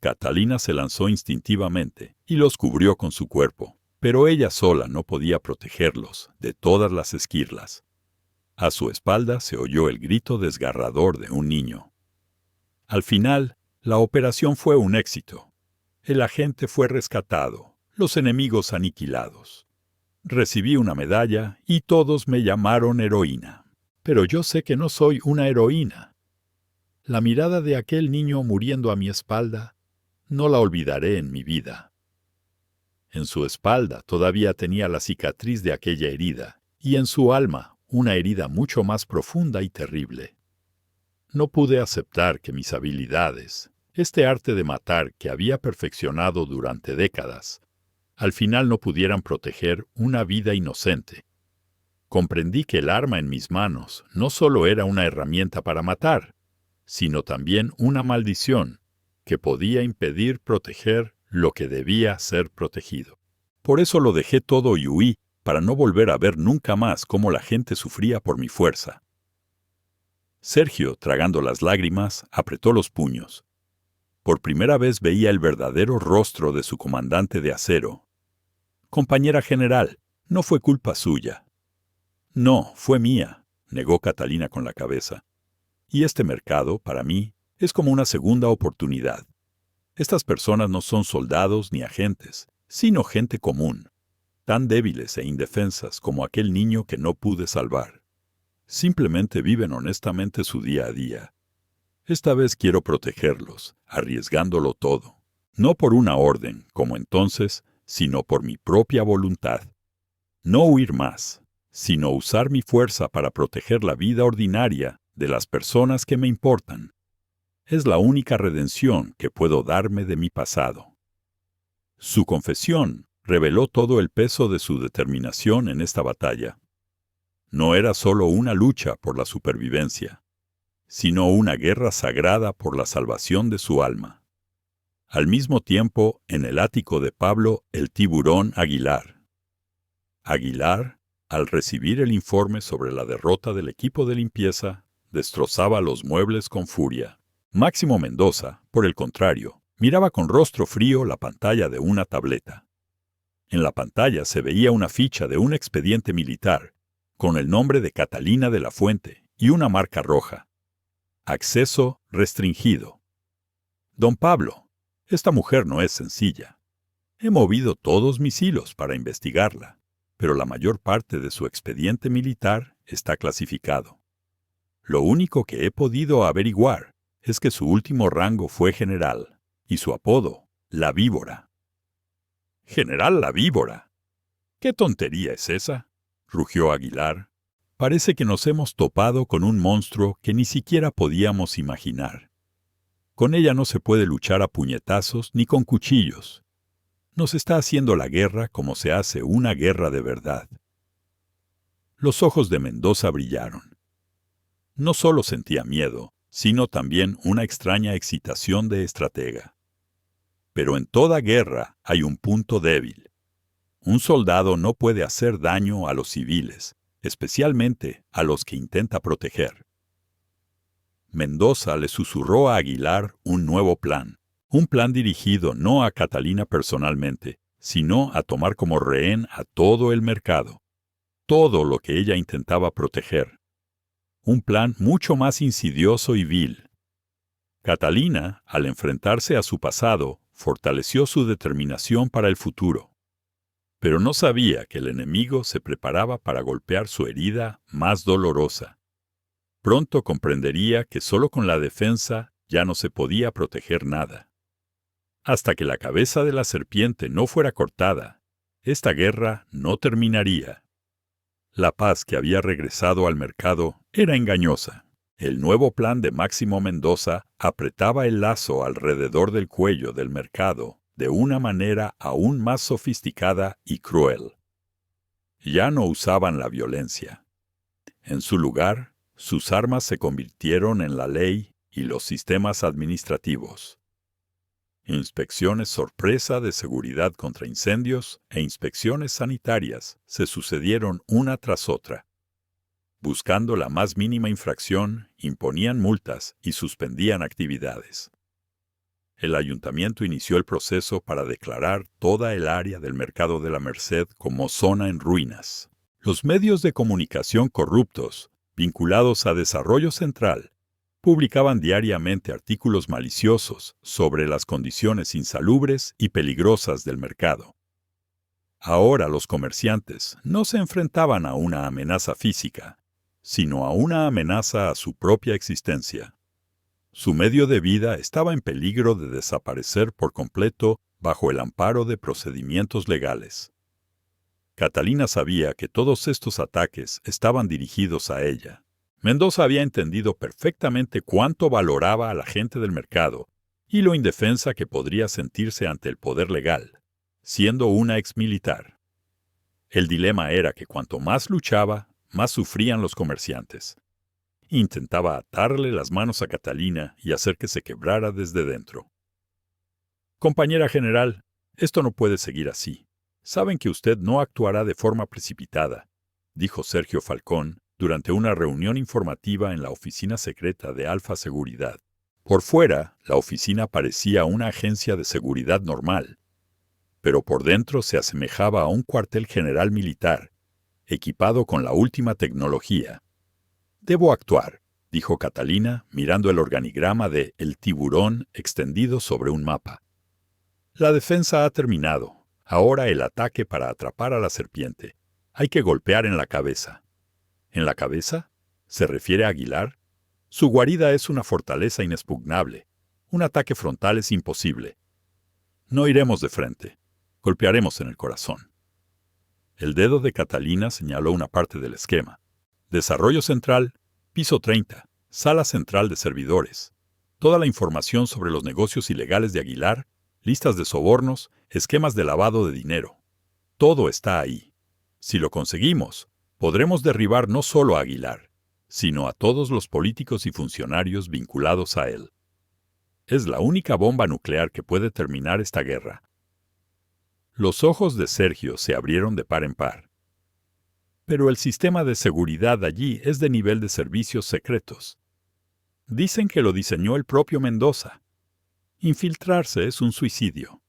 Catalina se lanzó instintivamente y los cubrió con su cuerpo, pero ella sola no podía protegerlos de todas las esquirlas. A su espalda se oyó el grito desgarrador de un niño. Al final, la operación fue un éxito. El agente fue rescatado, los enemigos aniquilados. Recibí una medalla y todos me llamaron heroína. Pero yo sé que no soy una heroína. La mirada de aquel niño muriendo a mi espalda no la olvidaré en mi vida. En su espalda todavía tenía la cicatriz de aquella herida, y en su alma una herida mucho más profunda y terrible. No pude aceptar que mis habilidades, este arte de matar que había perfeccionado durante décadas, al final no pudieran proteger una vida inocente. Comprendí que el arma en mis manos no solo era una herramienta para matar, sino también una maldición que podía impedir proteger lo que debía ser protegido. Por eso lo dejé todo y huí, para no volver a ver nunca más cómo la gente sufría por mi fuerza. Sergio, tragando las lágrimas, apretó los puños. Por primera vez veía el verdadero rostro de su comandante de acero. Compañera general, no fue culpa suya. No, fue mía, negó Catalina con la cabeza. Y este mercado, para mí, es como una segunda oportunidad. Estas personas no son soldados ni agentes, sino gente común, tan débiles e indefensas como aquel niño que no pude salvar. Simplemente viven honestamente su día a día. Esta vez quiero protegerlos, arriesgándolo todo. No por una orden, como entonces, sino por mi propia voluntad. No huir más, sino usar mi fuerza para proteger la vida ordinaria de las personas que me importan. Es la única redención que puedo darme de mi pasado. Su confesión reveló todo el peso de su determinación en esta batalla. No era solo una lucha por la supervivencia, sino una guerra sagrada por la salvación de su alma. Al mismo tiempo, en el ático de Pablo, el tiburón Aguilar. Aguilar, al recibir el informe sobre la derrota del equipo de limpieza, destrozaba los muebles con furia. Máximo Mendoza, por el contrario, miraba con rostro frío la pantalla de una tableta. En la pantalla se veía una ficha de un expediente militar, con el nombre de Catalina de la Fuente y una marca roja. Acceso restringido. Don Pablo, esta mujer no es sencilla. He movido todos mis hilos para investigarla, pero la mayor parte de su expediente militar está clasificado. Lo único que he podido averiguar es que su último rango fue general, y su apodo, la Víbora. —¿General la Víbora? —¿Qué tontería es esa? —rugió Aguilar. Parece que nos hemos topado con un monstruo que ni siquiera podíamos imaginar. Con ella no se puede luchar a puñetazos ni con cuchillos. Nos está haciendo la guerra como se hace una guerra de verdad. Los ojos de Mendoza brillaron. No solo sentía miedo, sino también una extraña excitación de estratega. Pero en toda guerra hay un punto débil. Un soldado no puede hacer daño a los civiles, especialmente a los que intenta proteger. Mendoza le susurró a Aguilar un nuevo plan, un plan dirigido no a Catalina personalmente, sino a tomar como rehén a todo el mercado, todo lo que ella intentaba proteger. Un plan mucho más insidioso y vil. Catalina, al enfrentarse a su pasado, fortaleció su determinación para el futuro. Pero no sabía que el enemigo se preparaba para golpear su herida más dolorosa. Pronto comprendería que solo con la defensa ya no se podía proteger nada. Hasta que la cabeza de la serpiente no fuera cortada, esta guerra no terminaría. La paz que había regresado al mercado era engañosa. El nuevo plan de Máximo Mendoza apretaba el lazo alrededor del cuello del mercado de una manera aún más sofisticada y cruel. Ya no usaban la violencia. En su lugar, sus armas se convirtieron en la ley y los sistemas administrativos. Inspecciones sorpresa de seguridad contra incendios e inspecciones sanitarias se sucedieron una tras otra. Buscando la más mínima infracción, imponían multas y suspendían actividades. El ayuntamiento inició el proceso para declarar toda el área del Mercado de la Merced como zona en ruinas. Los medios de comunicación corruptos, vinculados a Desarrollo Central, publicaban diariamente artículos maliciosos sobre las condiciones insalubres y peligrosas del mercado. Ahora los comerciantes no se enfrentaban a una amenaza física, sino a una amenaza a su propia existencia. Su medio de vida estaba en peligro de desaparecer por completo bajo el amparo de procedimientos legales. Catalina sabía que todos estos ataques estaban dirigidos a ella. Mendoza había entendido perfectamente cuánto valoraba a la gente del mercado y lo indefensa que podría sentirse ante el poder legal, siendo una exmilitar. El dilema era que cuanto más luchaba, más sufrían los comerciantes. Intentaba atarle las manos a Catalina y hacer que se quebrara desde dentro. Compañera general, esto no puede seguir así. Saben que usted no actuará de forma precipitada, dijo Sergio Falcón durante una reunión informativa en la oficina secreta de Alfa Seguridad. Por fuera, la oficina parecía una agencia de seguridad normal, pero por dentro se asemejaba a un cuartel general militar, equipado con la última tecnología. Debo actuar, dijo Catalina, mirando el organigrama de El Tiburón extendido sobre un mapa. La defensa ha terminado. Ahora el ataque para atrapar a la serpiente. Hay que golpear en la cabeza. ¿En la cabeza? ¿Se refiere a Aguilar? Su guarida es una fortaleza inexpugnable. Un ataque frontal es imposible. No iremos de frente. Golpearemos en el corazón. El dedo de Catalina señaló una parte del esquema. Desarrollo central, piso 30, sala central de servidores. Toda la información sobre los negocios ilegales de Aguilar, listas de sobornos, esquemas de lavado de dinero. Todo está ahí. Si lo conseguimos, podremos derribar no solo a Aguilar, sino a todos los políticos y funcionarios vinculados a él. Es la única bomba nuclear que puede terminar esta guerra. Los ojos de Sergio se abrieron de par en par. Pero el sistema de seguridad allí es de nivel de servicios secretos. Dicen que lo diseñó el propio Mendoza. Infiltrarse es un suicidio.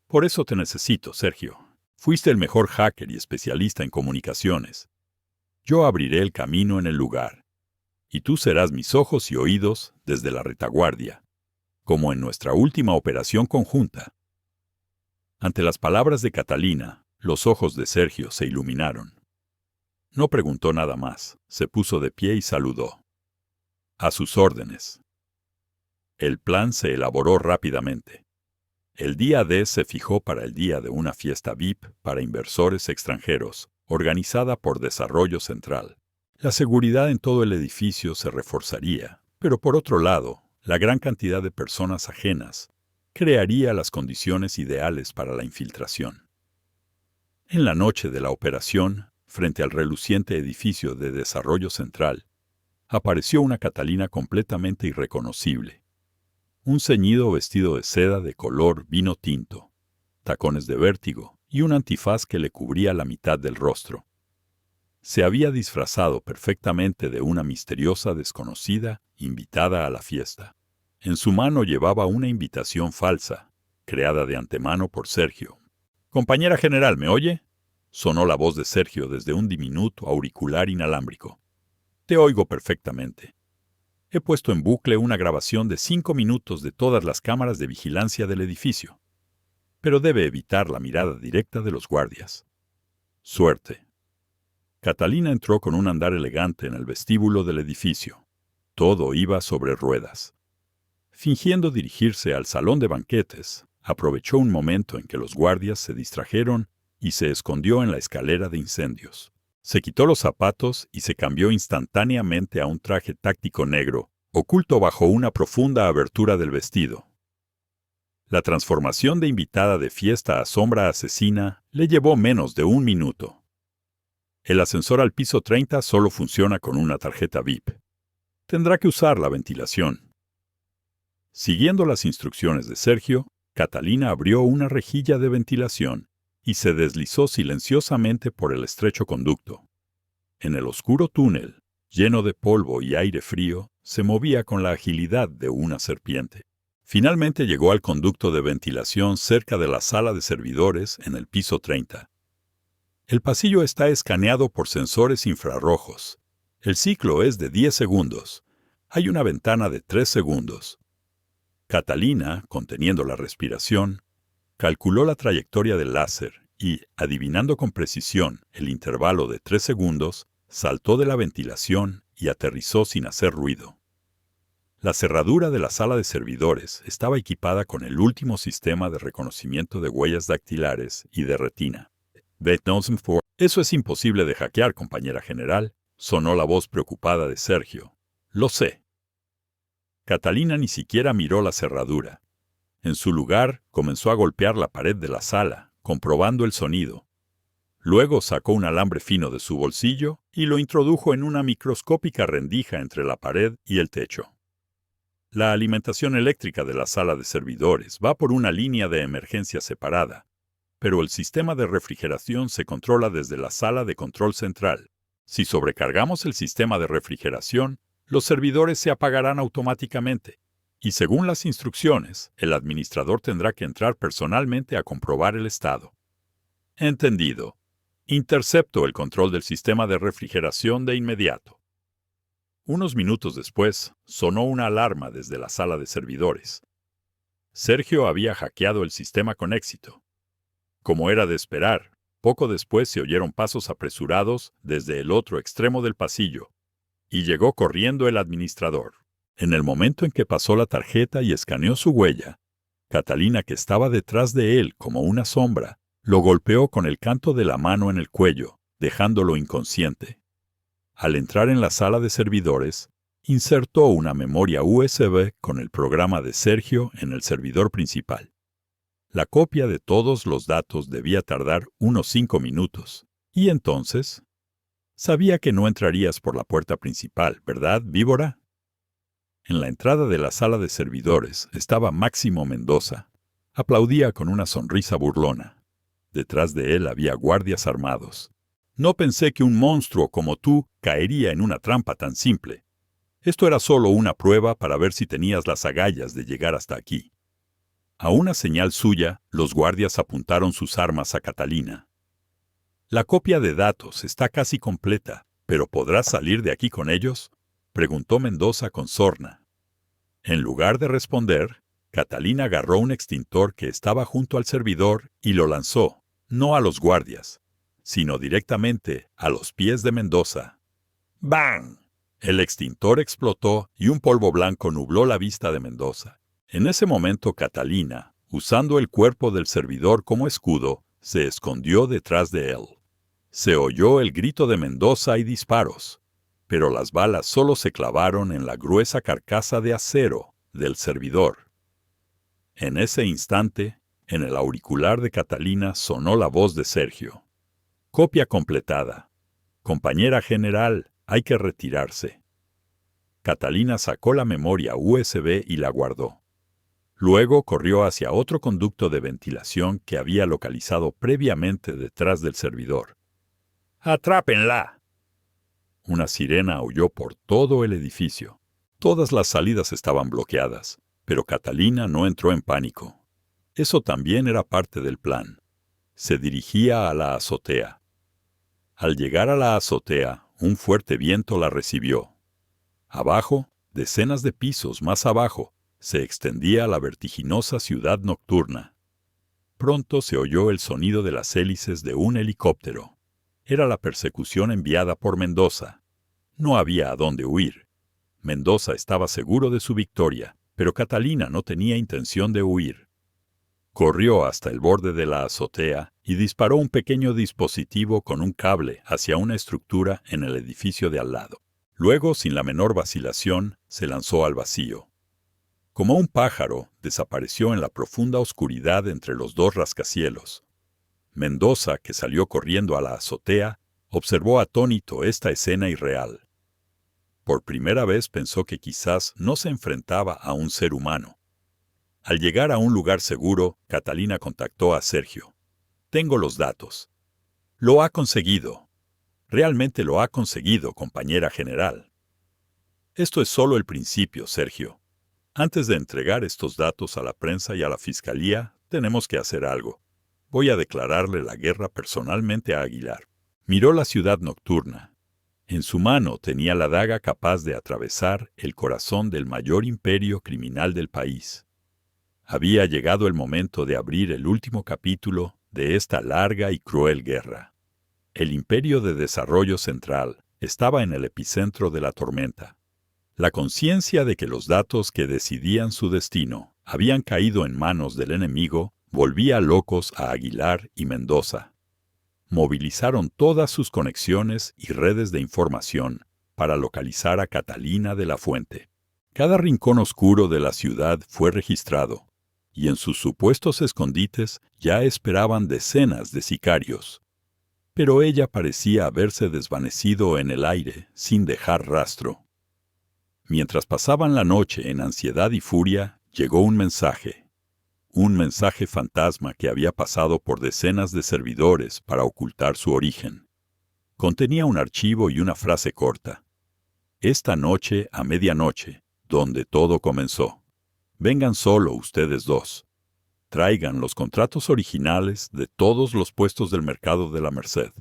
Por eso te necesito, Sergio. Fuiste el mejor hacker y especialista en comunicaciones. Yo abriré el camino en el lugar, y tú serás mis ojos y oídos desde la retaguardia, como en nuestra última operación conjunta. Ante las palabras de Catalina, los ojos de Sergio se iluminaron. No preguntó nada más, se puso de pie y saludó. A sus órdenes. El plan se elaboró rápidamente. El día D se fijó para el día de una fiesta VIP para inversores extranjeros, organizada por Desarrollo Central. La seguridad en todo el edificio se reforzaría, pero por otro lado, la gran cantidad de personas ajenas crearía las condiciones ideales para la infiltración. En la noche de la operación, frente al reluciente edificio de Desarrollo Central, apareció una Catalina completamente irreconocible. Un ceñido vestido de seda de color vino tinto, tacones de vértigo y un antifaz que le cubría la mitad del rostro. Se había disfrazado perfectamente de una misteriosa desconocida invitada a la fiesta. En su mano llevaba una invitación falsa, creada de antemano por Sergio. Compañera general, ¿me oye? Sonó la voz de Sergio desde un diminuto auricular inalámbrico. Te oigo perfectamente. He puesto en bucle una grabación de 5 minutos de todas las cámaras de vigilancia del edificio. Pero debe evitar la mirada directa de los guardias. Suerte. Catalina entró con un andar elegante en el vestíbulo del edificio. Todo iba sobre ruedas. Fingiendo dirigirse al salón de banquetes, aprovechó un momento en que los guardias se distrajeron y se escondió en la escalera de incendios. Se quitó los zapatos y se cambió instantáneamente a un traje táctico negro, oculto bajo una profunda abertura del vestido. La transformación de invitada de fiesta a sombra asesina le llevó menos de 1 minuto. El ascensor al piso 30 solo funciona con una tarjeta VIP. Tendrá que usar la ventilación. Siguiendo las instrucciones de Sergio, Catalina abrió una rejilla de ventilación y se deslizó silenciosamente por el estrecho conducto. En el oscuro túnel, lleno de polvo y aire frío, se movía con la agilidad de una serpiente. Finalmente llegó al conducto de ventilación cerca de la sala de servidores en el piso 30. El pasillo está escaneado por sensores infrarrojos. El ciclo es de 10 segundos. Hay una ventana de 3 segundos. Catalina, conteniendo la respiración, calculó la trayectoria del láser y, adivinando con precisión el intervalo de 3 segundos, saltó de la ventilación y aterrizó sin hacer ruido. La cerradura de la sala de servidores estaba equipada con el último sistema de reconocimiento de huellas dactilares y de retina. Eso es imposible de hackear, compañera general, sonó la voz preocupada de Sergio. Lo sé. Catalina ni siquiera miró la cerradura. En su lugar, comenzó a golpear la pared de la sala, comprobando el sonido. Luego sacó un alambre fino de su bolsillo y lo introdujo en una microscópica rendija entre la pared y el techo. La alimentación eléctrica de la sala de servidores va por una línea de emergencia separada, pero el sistema de refrigeración se controla desde la sala de control central. Si sobrecargamos el sistema de refrigeración, los servidores se apagarán automáticamente, y según las instrucciones, el administrador tendrá que entrar personalmente a comprobar el estado. Entendido. Intercepto el control del sistema de refrigeración de inmediato. Unos minutos después, sonó una alarma desde la sala de servidores. Sergio había hackeado el sistema con éxito. Como era de esperar, poco después se oyeron pasos apresurados desde el otro extremo del pasillo, y llegó corriendo el administrador. En el momento en que pasó la tarjeta y escaneó su huella, Catalina, que estaba detrás de él como una sombra, lo golpeó con el canto de la mano en el cuello, dejándolo inconsciente. Al entrar en la sala de servidores, insertó una memoria USB con el programa de Sergio en el servidor principal. La copia de todos los datos debía tardar unos 5 minutos. Y entonces, sabía que no entrarías por la puerta principal, ¿verdad, víbora? En la entrada de la sala de servidores estaba Máximo Mendoza. Aplaudía con una sonrisa burlona. Detrás de él había guardias armados. No pensé que un monstruo como tú caería en una trampa tan simple. Esto era solo una prueba para ver si tenías las agallas de llegar hasta aquí. A una señal suya, los guardias apuntaron sus armas a Catalina. La copia de datos está casi completa, ¿pero podrás salir de aquí con ellos?, preguntó Mendoza con sorna. En lugar de responder, Catalina agarró un extintor que estaba junto al servidor y lo lanzó, no a los guardias, sino directamente a los pies de Mendoza. ¡Bang! El extintor explotó y un polvo blanco nubló la vista de Mendoza. En ese momento Catalina, usando el cuerpo del servidor como escudo, se escondió detrás de él. Se oyó el grito de Mendoza y disparos, pero las balas solo se clavaron en la gruesa carcasa de acero del servidor. En ese instante, en el auricular de Catalina sonó la voz de Sergio. Copia completada. Compañera general, hay que retirarse. Catalina sacó la memoria USB y la guardó. Luego corrió hacia otro conducto de ventilación que había localizado previamente detrás del servidor. ¡Atrápenla! Una sirena aulló por todo el edificio. Todas las salidas estaban bloqueadas, pero Catalina no entró en pánico. Eso también era parte del plan. se dirigía a la azotea. Al llegar a la azotea, un fuerte viento la recibió. Abajo, decenas de pisos más abajo, se extendía la vertiginosa ciudad nocturna. Pronto se oyó el sonido de las hélices de un helicóptero. Era la persecución enviada por Mendoza. No había a dónde huir. Mendoza estaba seguro de su victoria, pero Catalina no tenía intención de huir. Corrió hasta el borde de la azotea y disparó un pequeño dispositivo con un cable hacia una estructura en el edificio de al lado. Luego, sin la menor vacilación, se lanzó al vacío. Como un pájaro, desapareció en la profunda oscuridad entre los dos rascacielos. Mendoza, que salió corriendo a la azotea, observó atónito esta escena irreal. Por primera vez pensó que quizás no se enfrentaba a un ser humano. Al llegar a un lugar seguro, Catalina contactó a Sergio. «Tengo los datos». «Lo ha conseguido». «Realmente lo ha conseguido, compañera general». «Esto es solo el principio, Sergio. Antes de entregar estos datos a la prensa y a la fiscalía, tenemos que hacer algo. Voy a declararle la guerra personalmente a Aguilar». Miró la ciudad nocturna. En su mano tenía la daga capaz de atravesar el corazón del mayor imperio criminal del país. Había llegado el momento de abrir el último capítulo de esta larga y cruel guerra. El Imperio de Desarrollo Central estaba en el epicentro de la tormenta. La conciencia de que los datos que decidían su destino habían caído en manos del enemigo volvía locos a Aguilar y Mendoza. Movilizaron todas sus conexiones y redes de información para localizar a Catalina de la Fuente. Cada rincón oscuro de la ciudad fue registrado, y en sus supuestos escondites ya esperaban decenas de sicarios. Pero ella parecía haberse desvanecido en el aire sin dejar rastro. Mientras pasaban la noche en ansiedad y furia, llegó un mensaje fantasma que había pasado por decenas de servidores para ocultar su origen. Contenía un archivo y una frase corta. «Esta noche a medianoche, donde todo comenzó. Vengan solo ustedes dos. Traigan los contratos originales de todos los puestos del mercado de la Merced.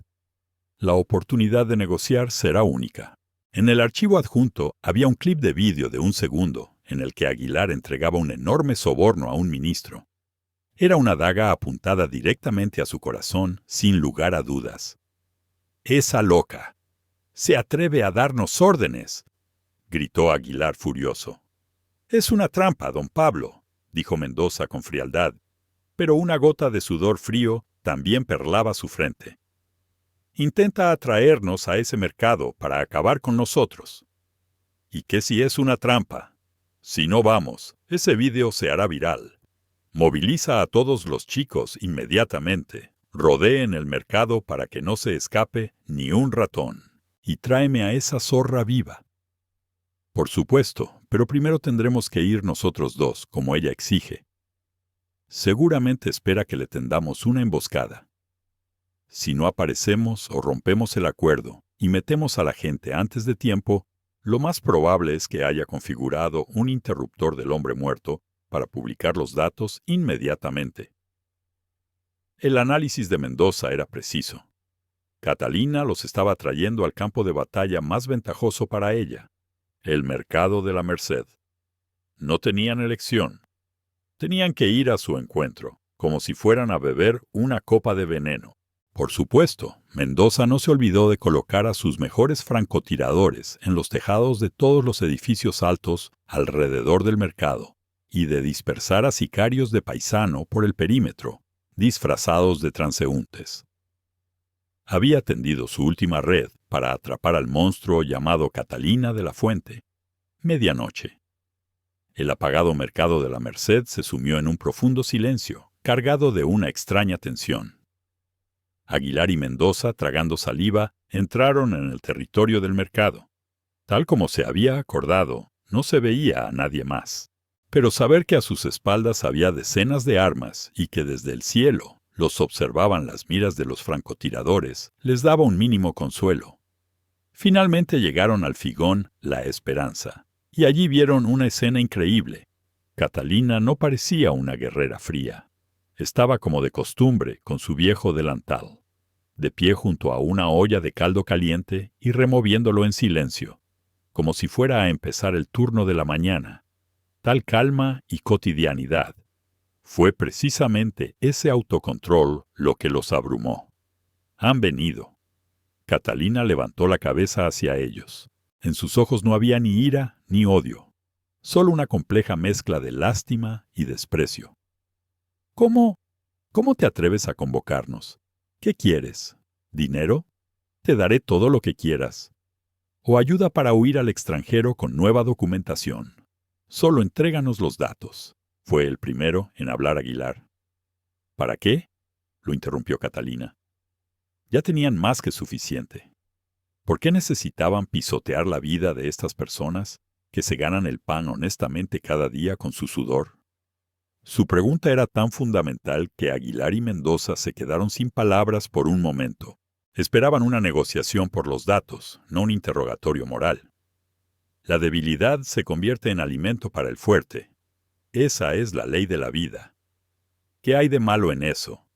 La oportunidad de negociar será única». En el archivo adjunto había un clip de vídeo de 1 segundo en el que Aguilar entregaba un enorme soborno a un ministro. Era una daga apuntada directamente a su corazón, sin lugar a dudas. «Esa loca. Se atreve a darnos órdenes», gritó Aguilar furioso. «Es una trampa, don Pablo», dijo Mendoza con frialdad, pero una gota de sudor frío también perlaba su frente. «Intenta atraernos a ese mercado para acabar con nosotros». «¿Y qué si es una trampa? Si no vamos, ese vídeo se hará viral. Moviliza a todos los chicos inmediatamente. Rodeen el mercado para que no se escape ni un ratón. Y tráeme a esa zorra viva». «Por supuesto, pero primero tendremos que ir nosotros dos, como ella exige. Seguramente espera que le tendamos una emboscada. Si no aparecemos o rompemos el acuerdo y metemos a la gente antes de tiempo, lo más probable es que haya configurado un interruptor del hombre muerto para publicar los datos inmediatamente». El análisis de Mendoza era preciso. Catalina los estaba trayendo al campo de batalla más ventajoso para ella, el mercado de la Merced. No tenían elección. Tenían que ir a su encuentro, como si fueran a beber una copa de veneno. Por supuesto, Mendoza no se olvidó de colocar a sus mejores francotiradores en los tejados de todos los edificios altos alrededor del mercado y de dispersar a sicarios de paisano por el perímetro, disfrazados de transeúntes. Había tendido su última red para atrapar al monstruo llamado Catalina de la Fuente. Medianoche. El apagado mercado de la Merced se sumió en un profundo silencio, cargado de una extraña tensión. Aguilar y Mendoza, tragando saliva, entraron en el territorio del mercado. Tal como se había acordado, no se veía a nadie más. Pero saber que a sus espaldas había decenas de armas y que desde el cielo los observaban las miras de los francotiradores les daba un mínimo consuelo. Finalmente llegaron al figón La Esperanza, y allí vieron una escena increíble. Catalina no parecía una guerrera fría. Estaba como de costumbre, con su viejo delantal, de pie junto a una olla de caldo caliente y removiéndolo en silencio, como si fuera a empezar el turno de la mañana. Tal calma y cotidianidad. Fue precisamente ese autocontrol lo que los abrumó. Han venido. Catalina levantó la cabeza hacia ellos. En sus ojos no había ni ira ni odio, solo una compleja mezcla de lástima y desprecio. ¿Cómo te atreves a convocarnos? ¿Qué quieres? ¿Dinero? Te daré todo lo que quieras. O ayuda para huir al extranjero con nueva documentación. Solo entréganos los datos. Fue el primero en hablar Aguilar. ¿Para qué? Lo interrumpió Catalina. Ya tenían más que suficiente. ¿Por qué necesitaban pisotear la vida de estas personas que se ganan el pan honestamente cada día con su sudor? Su pregunta era tan fundamental que Aguilar y Mendoza se quedaron sin palabras por un momento. Esperaban una negociación por los datos, no un interrogatorio moral. La debilidad se convierte en alimento para el fuerte. Esa es la ley de la vida. ¿Qué hay de malo en eso?,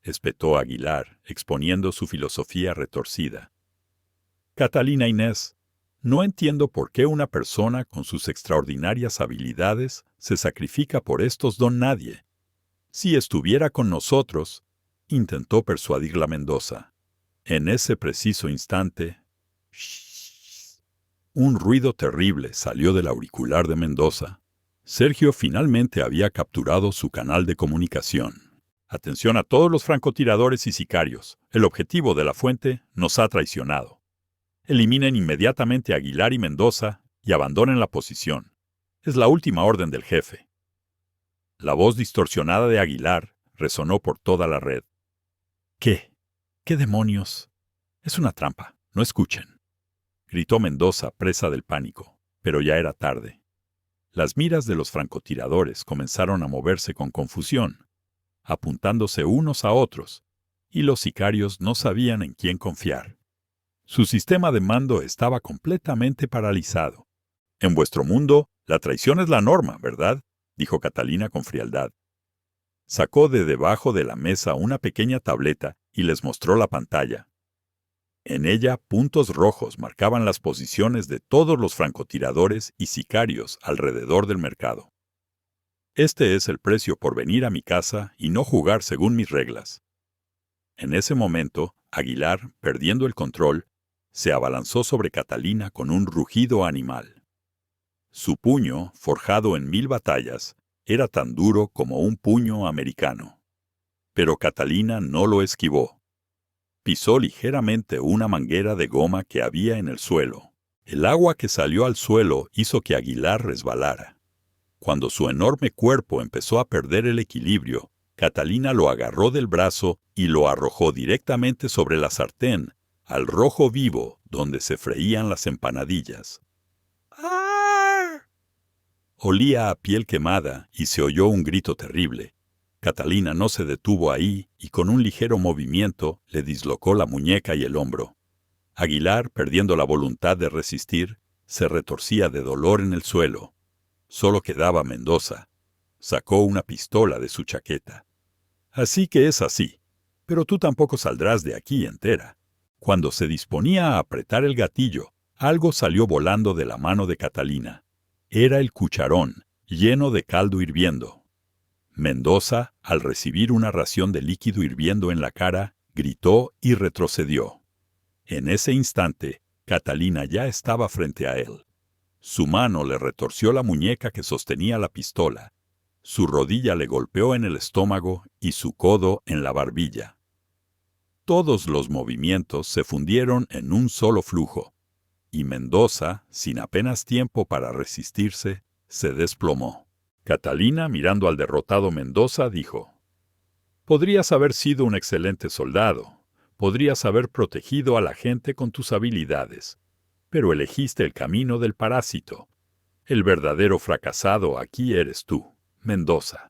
espetó Aguilar, exponiendo su filosofía retorcida. Catalina Inés, no entiendo por qué una persona con sus extraordinarias habilidades se sacrifica por estos don nadie. Si estuviera con nosotros, intentó persuadirla Mendoza. En ese preciso instante, un ruido terrible salió del auricular de Mendoza. Sergio finalmente había capturado su canal de comunicación. Atención a todos los francotiradores y sicarios. El objetivo de la fuente nos ha traicionado. Eliminen inmediatamente a Aguilar y Mendoza y abandonen la posición. Es la última orden del jefe. La voz distorsionada de Aguilar resonó por toda la red. ¿Qué? ¿Qué demonios? Es una trampa. No escuchen. Gritó Mendoza, presa del pánico, pero ya era tarde. Las miras de los francotiradores comenzaron a moverse con confusión, apuntándose unos a otros, y los sicarios no sabían en quién confiar. Su sistema de mando estaba completamente paralizado. En vuestro mundo, la traición es la norma, ¿verdad?, dijo Catalina con frialdad. Sacó de debajo de la mesa una pequeña tableta y les mostró la pantalla. En ella, puntos rojos marcaban las posiciones de todos los francotiradores y sicarios alrededor del mercado. Este es el precio por venir a mi casa y no jugar según mis reglas. En ese momento, Aguilar, perdiendo el control, se abalanzó sobre Catalina con un rugido animal. Su puño, forjado en 1000 batallas, era tan duro como un puño americano. Pero Catalina no lo esquivó. Pisó ligeramente una manguera de goma que había en el suelo. El agua que salió al suelo hizo que Aguilar resbalara. Cuando su enorme cuerpo empezó a perder el equilibrio, Catalina lo agarró del brazo y lo arrojó directamente sobre la sartén, al rojo vivo donde se freían las empanadillas. ¡Ah! Olía a piel quemada y se oyó un grito terrible. Catalina no se detuvo ahí y con un ligero movimiento le dislocó la muñeca y el hombro. Aguilar, perdiendo la voluntad de resistir, se retorcía de dolor en el suelo. Solo quedaba Mendoza. Sacó una pistola de su chaqueta. Así que es así, pero tú tampoco saldrás de aquí entera. Cuando se disponía a apretar el gatillo, algo salió volando de la mano de Catalina. Era el cucharón, lleno de caldo hirviendo. Mendoza, al recibir una ración de líquido hirviendo en la cara, gritó y retrocedió. En ese instante, Catalina ya estaba frente a él. Su mano le retorció la muñeca que sostenía la pistola. Su rodilla le golpeó en el estómago y su codo en la barbilla. Todos los movimientos se fundieron en un solo flujo, y Mendoza, sin apenas tiempo para resistirse, se desplomó. Catalina, mirando al derrotado Mendoza, dijo: «Podrías haber sido un excelente soldado, podrías haber protegido a la gente con tus habilidades, pero elegiste el camino del parásito. El verdadero fracasado aquí eres tú, Mendoza».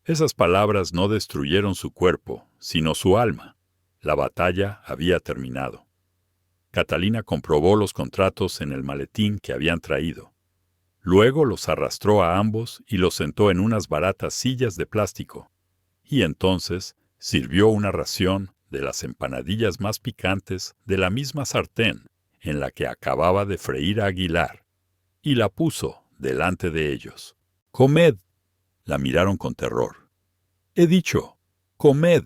Esas palabras no destruyeron su cuerpo, sino su alma. La batalla había terminado. Catalina comprobó los contratos en el maletín que habían traído. Luego los arrastró a ambos y los sentó en unas baratas sillas de plástico. y entonces sirvió una ración de las empanadillas más picantes de la misma sartén en la que acababa de freír a Aguilar, y la puso delante de ellos. «Comed». La miraron con terror. «He dicho, comed».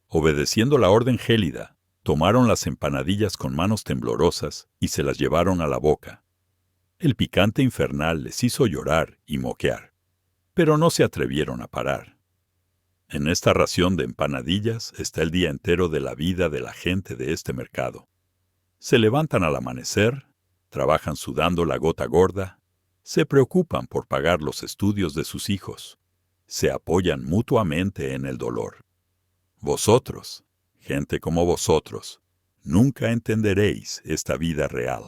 Obedeciendo la orden gélida, tomaron las empanadillas con manos temblorosas y se las llevaron a la boca. El picante infernal les hizo llorar y moquear, pero no se atrevieron a parar. En esta ración de empanadillas está el día entero de la vida de la gente de este mercado. Se levantan al amanecer, trabajan sudando la gota gorda, se preocupan por pagar los estudios de sus hijos, se apoyan mutuamente en el dolor. Vosotros, gente como vosotros, nunca entenderéis esta vida real.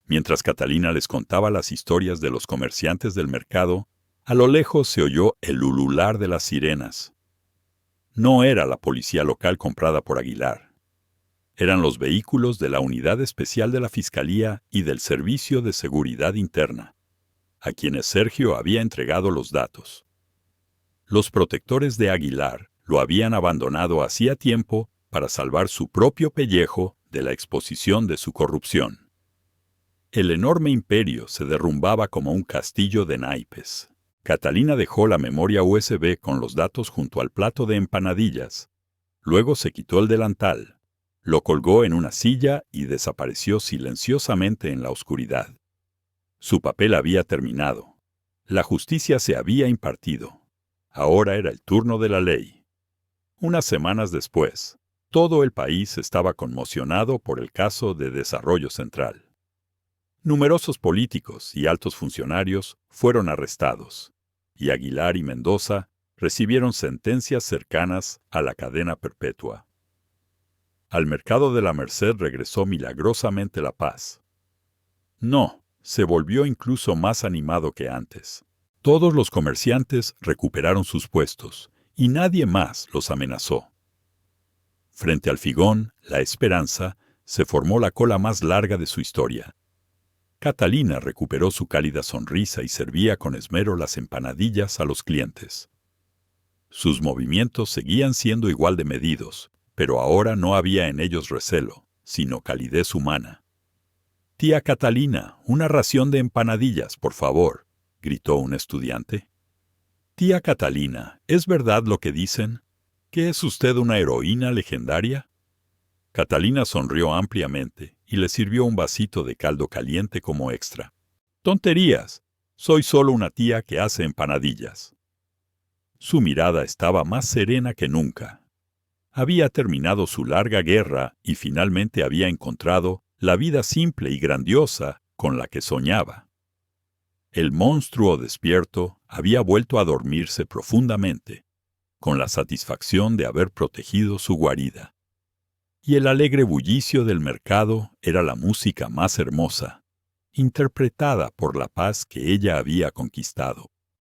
Mientras Catalina les contaba las historias de los comerciantes del mercado, a lo lejos se oyó el ulular de las sirenas. No era la policía local comprada por Aguilar. Eran los vehículos de la Unidad Especial de la Fiscalía y del Servicio de Seguridad Interna, a quienes Sergio había entregado los datos. Los protectores de Aguilar lo habían abandonado hacía tiempo para salvar su propio pellejo de la exposición de su corrupción. El enorme imperio se derrumbaba como un castillo de naipes. Catalina dejó la memoria USB con los datos junto al plato de empanadillas. Luego se quitó el delantal, lo colgó en una silla y desapareció silenciosamente en la oscuridad. Su papel había terminado. La justicia se había impartido. Ahora era el turno de la ley. Unas semanas después, todo el país estaba conmocionado por el caso de Desarrollo Central. Numerosos políticos y altos funcionarios fueron arrestados, y Aguilar y Mendoza recibieron sentencias cercanas a la cadena perpetua. Al mercado de la Merced regresó milagrosamente la paz. No, se volvió incluso más animado que antes. Todos los comerciantes recuperaron sus puestos, y nadie más los amenazó. Frente al Figón, La Esperanza, se formó la cola más larga de su historia. Catalina recuperó su cálida sonrisa y servía con esmero las empanadillas a los clientes. Sus movimientos seguían siendo igual de medidos, pero ahora no había en ellos recelo, sino calidez humana. «Tía Catalina, una ración de empanadillas, por favor», gritó un estudiante. «Tía Catalina, ¿es verdad lo que dicen? ¿Que es usted una heroína legendaria?» Catalina sonrió ampliamente y le sirvió un vasito de caldo caliente como extra. «Tonterías. Soy solo una tía que hace empanadillas». Su mirada estaba más serena que nunca. Había terminado su larga guerra y finalmente había encontrado la vida simple y grandiosa con la que soñaba. El monstruo despierto había vuelto a dormirse profundamente, con la satisfacción de haber protegido su guarida. Y el alegre bullicio del mercado era la música más hermosa, interpretada por la paz que ella había conquistado.